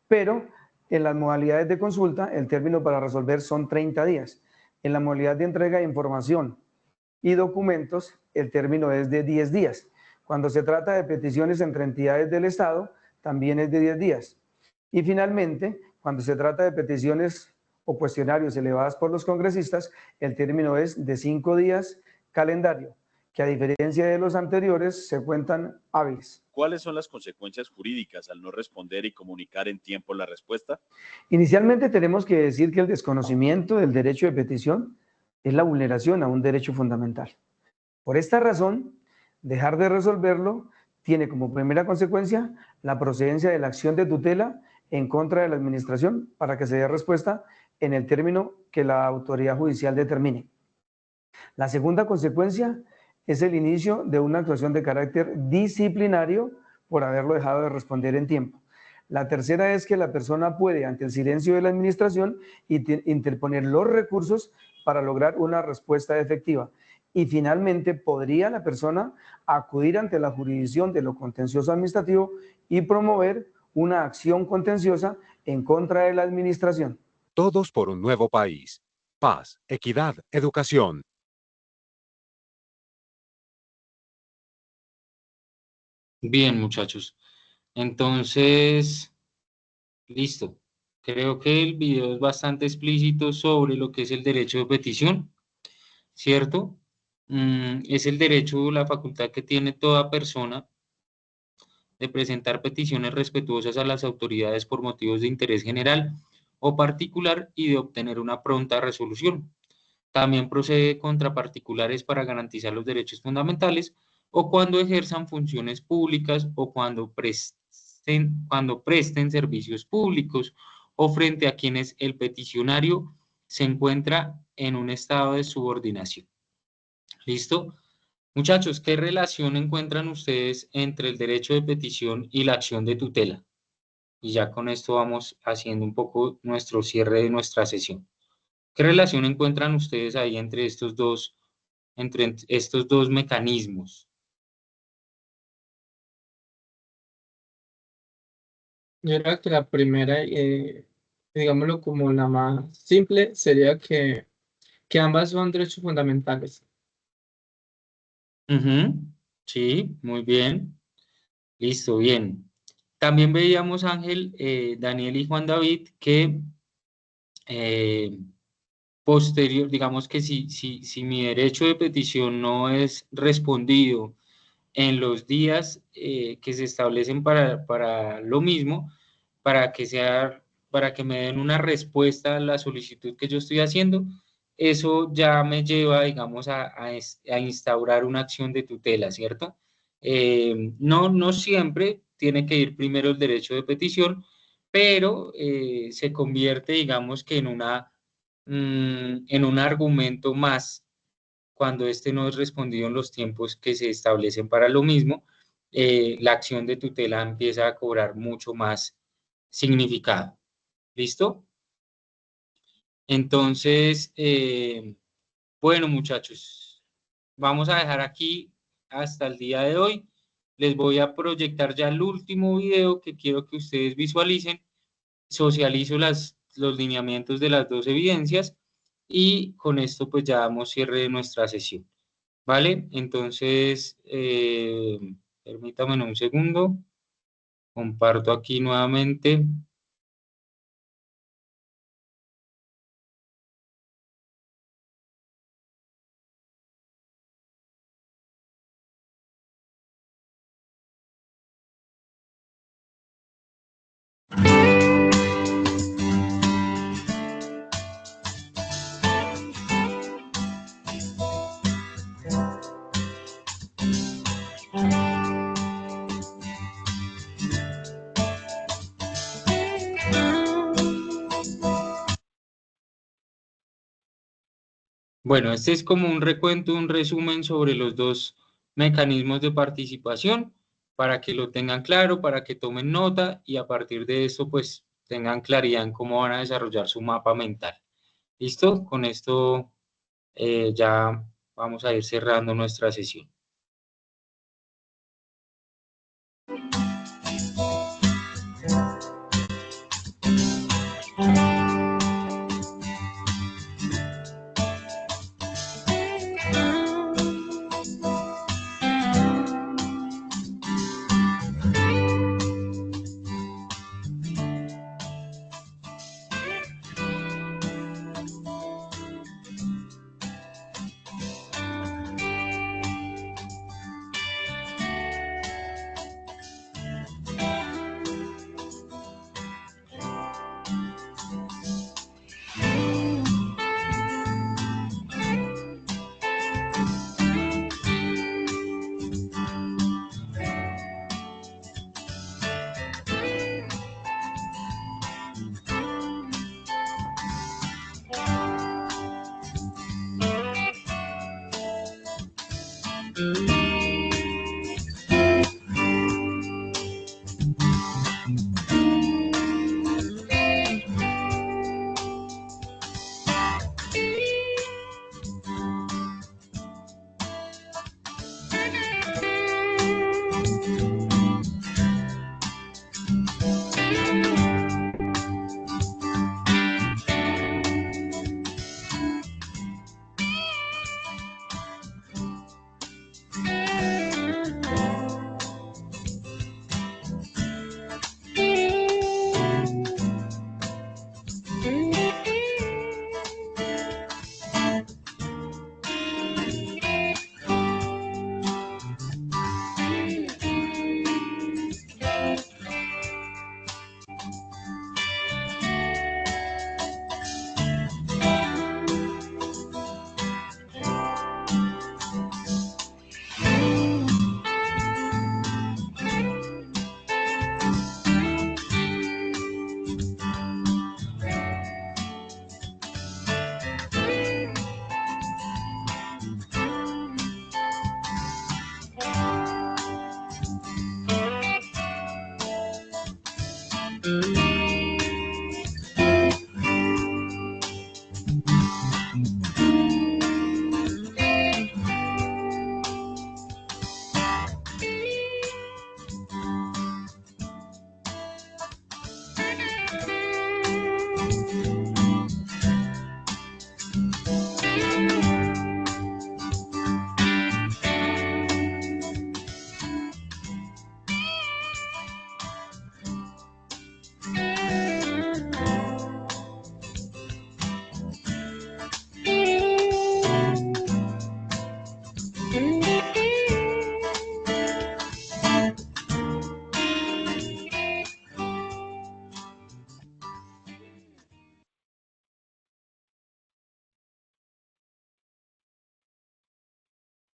Pero en las modalidades de consulta, el término para resolver son 30 días. En la modalidad de entrega de información y documentos, el término es de 10 días. Cuando se trata de peticiones entre entidades del Estado, también es de 10 días. Y finalmente, cuando se trata de peticiones o cuestionarios elevadas por los congresistas, el término es de 5 días calendario, que a diferencia de los anteriores se cuentan hábiles. ¿Cuáles son las consecuencias jurídicas al no responder y comunicar en tiempo la respuesta? Inicialmente tenemos que decir que el desconocimiento del derecho de petición es la vulneración a un derecho fundamental. Por esta razón, dejar de resolverlo tiene como primera consecuencia la procedencia de la acción de tutela en contra de la administración para que se dé respuesta en el término que la autoridad judicial determine. La segunda consecuencia es el inicio de una actuación de carácter disciplinario por haberlo dejado de responder en tiempo. La tercera es que la persona puede, ante el silencio de la administración, interponer los recursos para lograr una respuesta efectiva. Y finalmente, podría la persona acudir ante la jurisdicción de lo contencioso administrativo y promover una acción contenciosa en contra de la administración. Todos por un nuevo país. Paz, equidad, educación. Bien, muchachos. Entonces, listo. Creo que el video es bastante explícito sobre lo que es el derecho de petición, ¿cierto? Es el derecho, la facultad que tiene toda persona de presentar peticiones respetuosas a las autoridades por motivos de interés general o particular y de obtener una pronta resolución. También procede contra particulares para garantizar los derechos fundamentales o cuando ejerzan funciones públicas o cuando presten servicios públicos o frente a quienes el peticionario se encuentra en un estado de subordinación. ¿Listo? Muchachos, ¿qué relación encuentran ustedes entre el derecho de petición y la acción de tutela? Y ya con esto vamos haciendo un poco nuestro cierre de nuestra sesión. ¿Qué relación encuentran ustedes ahí entre estos dos mecanismos? Yo creo que la primera, digámoslo como la más simple, sería que ambas son derechos fundamentales. Sí, muy bien. Listo, bien. También veíamos, Ángel, Daniel y Juan David, que posterior, digamos que si mi derecho de petición no es respondido en los días que se establecen para lo mismo, para que para que me den una respuesta a la solicitud que yo estoy haciendo, eso ya me lleva, digamos, a instaurar una acción de tutela, ¿cierto? No siempre tiene que ir primero el derecho de petición, pero se convierte, digamos, que en un argumento más cuando este no es respondido en los tiempos que se establecen para lo mismo, la acción de tutela empieza a cobrar mucho más significado. ¿Listo? Entonces, bueno, muchachos, vamos a dejar aquí hasta el día de hoy. Les voy a proyectar ya el último video que quiero que ustedes visualicen. Socializo los lineamientos de las dos evidencias y con esto pues ya damos cierre de nuestra sesión. ¿Vale? Entonces, permítame un segundo. Comparto aquí nuevamente. Bueno, este es como un recuento, un resumen sobre los dos mecanismos de participación para que lo tengan claro, para que tomen nota y a partir de esto pues tengan claridad en cómo van a desarrollar su mapa mental. ¿Listo? Con esto ya vamos a ir cerrando nuestra sesión.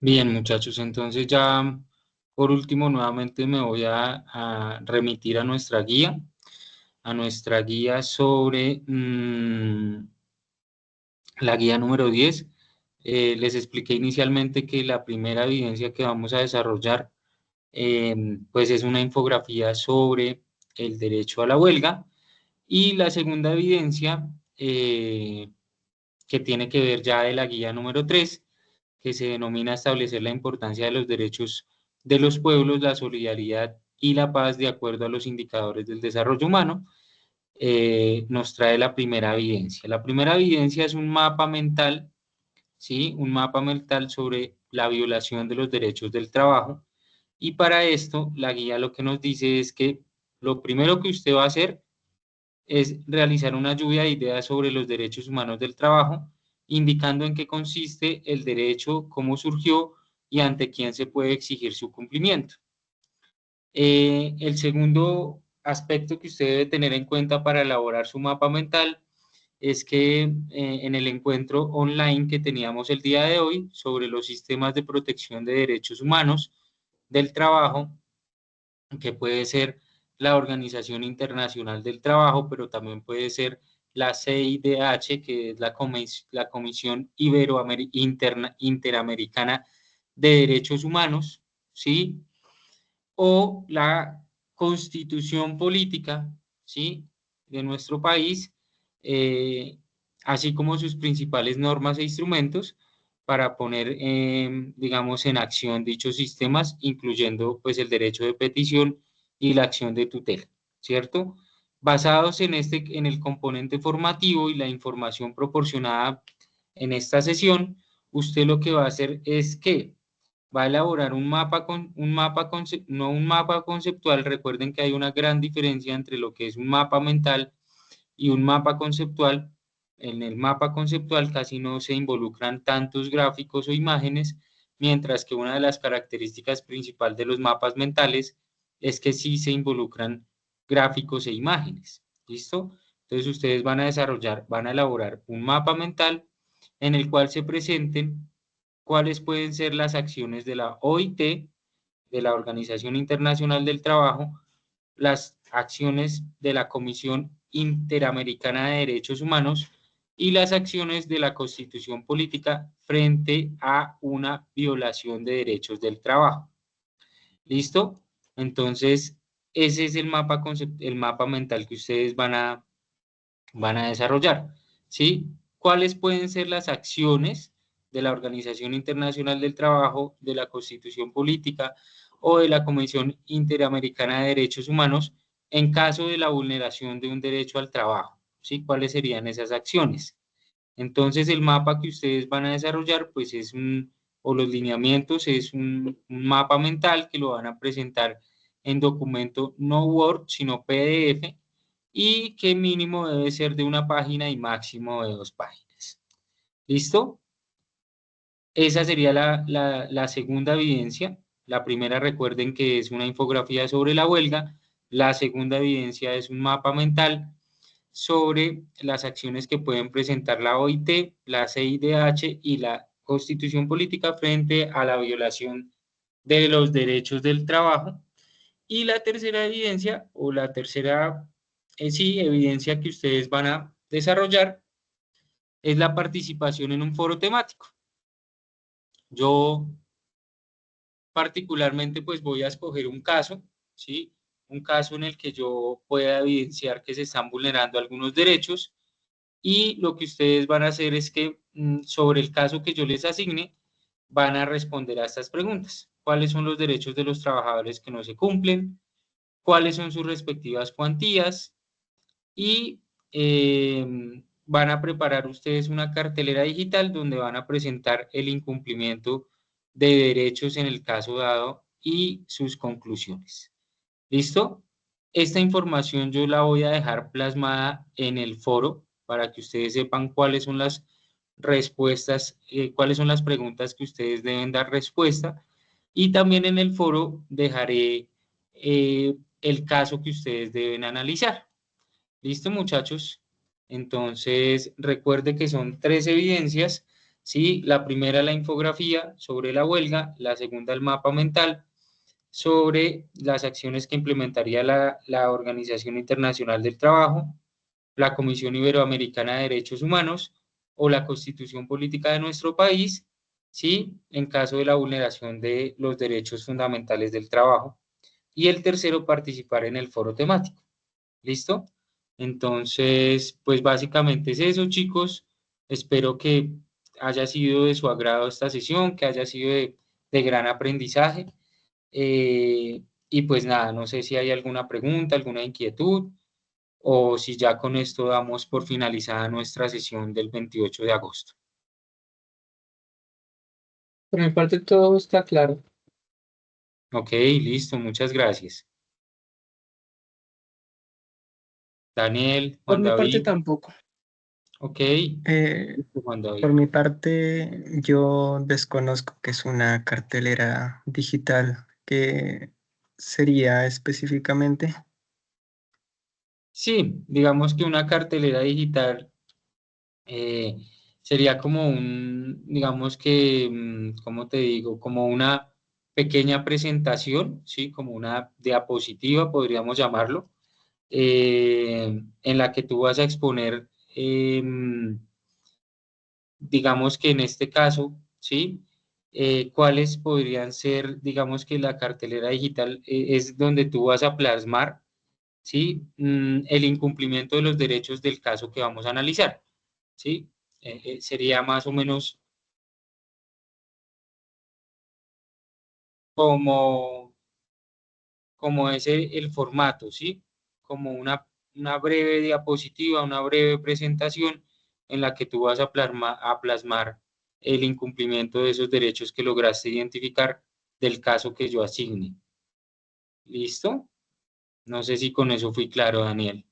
Bien, muchachos, entonces ya por último nuevamente me voy a remitir a nuestra guía sobre la guía número 10. Les expliqué inicialmente que la primera evidencia que vamos a desarrollar pues es una infografía sobre el derecho a la huelga, y la segunda evidencia que tiene que ver ya de la guía número 3, que se denomina establecer la importancia de los derechos de los pueblos, la solidaridad y la paz de acuerdo a los indicadores del desarrollo humano. Nos trae la primera evidencia. La primera evidencia es un mapa mental, ¿sí? Un mapa mental sobre la violación de los derechos del trabajo. Y para esto, la guía lo que nos dice es que lo primero que usted va a hacer es realizar una lluvia de ideas sobre los derechos humanos del trabajo, indicando en qué consiste el derecho, cómo surgió y ante quién se puede exigir su cumplimiento. El segundo aspecto que usted debe tener en cuenta para elaborar su mapa mental es que en el encuentro online que teníamos el día de hoy sobre los sistemas de protección de derechos humanos del trabajo, que puede ser la Organización Internacional del Trabajo, pero también puede ser la CIDH, que es la Comisión Interamericana de Derechos Humanos, ¿sí? O la Constitución Política, ¿sí?, de nuestro país, así como sus principales normas e instrumentos para poner, digamos, en acción dichos sistemas, incluyendo pues el derecho de petición y la acción de tutela, ¿cierto? Basados en el componente formativo y la información proporcionada en esta sesión, usted lo que va a hacer es que va a elaborar no un mapa conceptual. Recuerden que hay una gran diferencia entre lo que es un mapa mental y un mapa conceptual. En el mapa conceptual casi no se involucran tantos gráficos o imágenes, mientras que una de las características principales de los mapas mentales es que sí se involucran gráficos e imágenes. ¿Listo? Entonces ustedes van a elaborar un mapa mental en el cual se presenten cuáles pueden ser las acciones de la OIT, de la Organización Internacional del Trabajo, las acciones de la Comisión Interamericana de Derechos Humanos y las acciones de la Constitución Política frente a una violación de derechos del trabajo. ¿Listo? Entonces, ese es el mapa mental que ustedes van a desarrollar, ¿sí? ¿Cuáles pueden ser las acciones de la Organización Internacional del Trabajo, de la Constitución Política o de la Comisión Interamericana de Derechos Humanos en caso de la vulneración de un derecho al trabajo? ¿Sí? ¿Cuáles serían esas acciones? Entonces, el mapa que ustedes van a desarrollar, pues o los lineamientos, es un mapa mental que lo van a presentar en documento no Word, sino PDF, y que mínimo debe ser de una página y máximo de 2 páginas. ¿Listo? Esa sería la segunda evidencia. La primera, recuerden que es una infografía sobre la huelga. La segunda evidencia es un mapa mental sobre las acciones que pueden presentar la OIT, la CIDH y la Constitución Política frente a la violación de los derechos del trabajo. Y la tercera evidencia, o la tercera evidencia que ustedes van a desarrollar, es la participación en un foro temático. Yo particularmente pues voy a escoger un caso, ¿sí? Un caso en el que yo pueda evidenciar que se están vulnerando algunos derechos, y lo que ustedes van a hacer es que sobre el caso que yo les asigne, van a responder a estas preguntas. ¿Cuáles son los derechos de los trabajadores que no se cumplen? ¿Cuáles son sus respectivas cuantías? Y van a preparar ustedes una cartelera digital donde van a presentar el incumplimiento de derechos en el caso dado y sus conclusiones. ¿Listo? Esta información yo la voy a dejar plasmada en el foro para que ustedes sepan cuáles son las respuestas, cuáles son las preguntas que ustedes deben dar respuesta, y también en el foro dejaré el caso que ustedes deben analizar. ¿Listo, muchachos? Entonces, recuerde que son 3 evidencias, ¿sí? La primera, la infografía sobre la huelga, la segunda, el mapa mental sobre las acciones que implementaría la Organización Internacional del Trabajo, la Comisión Iberoamericana de Derechos Humanos o la Constitución Política de nuestro país, ¿sí? En caso de la vulneración de los derechos fundamentales del trabajo. Y el tercero, participar en el foro temático. ¿Listo? Entonces, pues básicamente es eso, chicos. Espero que haya sido de su agrado esta sesión, que haya sido de gran aprendizaje. Y pues nada, no sé si hay alguna pregunta, alguna inquietud, o si ya con esto damos por finalizada nuestra sesión del 28 de agosto. Por mi parte todo está claro. Ok, listo, muchas gracias. Daniel, Por Juan mi parte David, tampoco. ok, Juan Por David. mi parte, yo desconozco qué es una cartelera digital. ¿Qué sería específicamente? Sí, digamos que una cartelera digital sería como digamos que, ¿cómo te digo? Como una pequeña presentación, ¿sí? Como una diapositiva, podríamos llamarlo, en la que tú vas a exponer, digamos que en este caso, ¿sí? ¿Cuáles podrían ser, digamos que la cartelera digital es donde tú vas a plasmar, ¿sí? El incumplimiento de los derechos del caso que vamos a analizar, ¿sí? Sería más o menos como, como ese el formato, ¿sí? Como una breve diapositiva, una breve presentación en la que tú vas a plasmar el incumplimiento de esos derechos que lograste identificar del caso que yo asigne. ¿Listo? No sé si con eso fui claro, Daniel.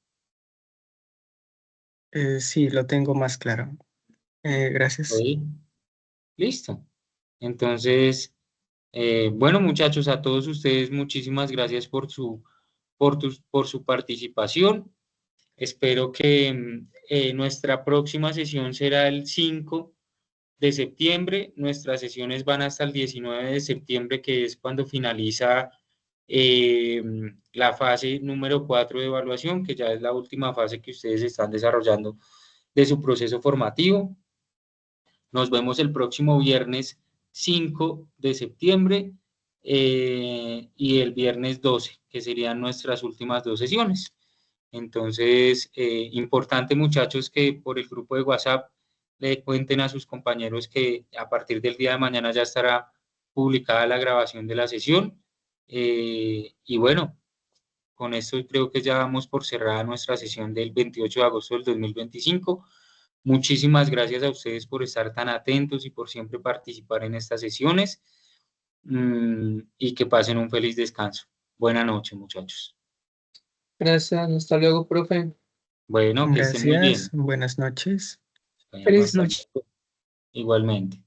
Sí, lo tengo más claro. Gracias. ¿Sí? Listo. Entonces, bueno, muchachos, a todos ustedes, muchísimas gracias por su participación. Espero que nuestra próxima sesión será el 5 de septiembre. Nuestras sesiones van hasta el 19 de septiembre, que es cuando finaliza eh, la fase número 4 de evaluación, que ya es la última fase que ustedes están desarrollando de su proceso formativo. Nos vemos el próximo viernes 5 de septiembre y el viernes 12, que serían nuestras últimas dos sesiones. Entonces, importante, muchachos, que por el grupo de WhatsApp le cuenten a sus compañeros que a partir del día de mañana ya estará publicada la grabación de la sesión. Y bueno, con esto creo que ya damos por cerrada nuestra sesión del 28 de agosto del 2025. Muchísimas gracias a ustedes por estar tan atentos y por siempre participar en estas sesiones. Y que pasen un feliz descanso. Buenas noches, muchachos. Gracias, hasta luego, profe. Bueno, que estén muy Gracias. bien. Buenas noches. Bueno, Feliz hasta noche. luego. Igualmente.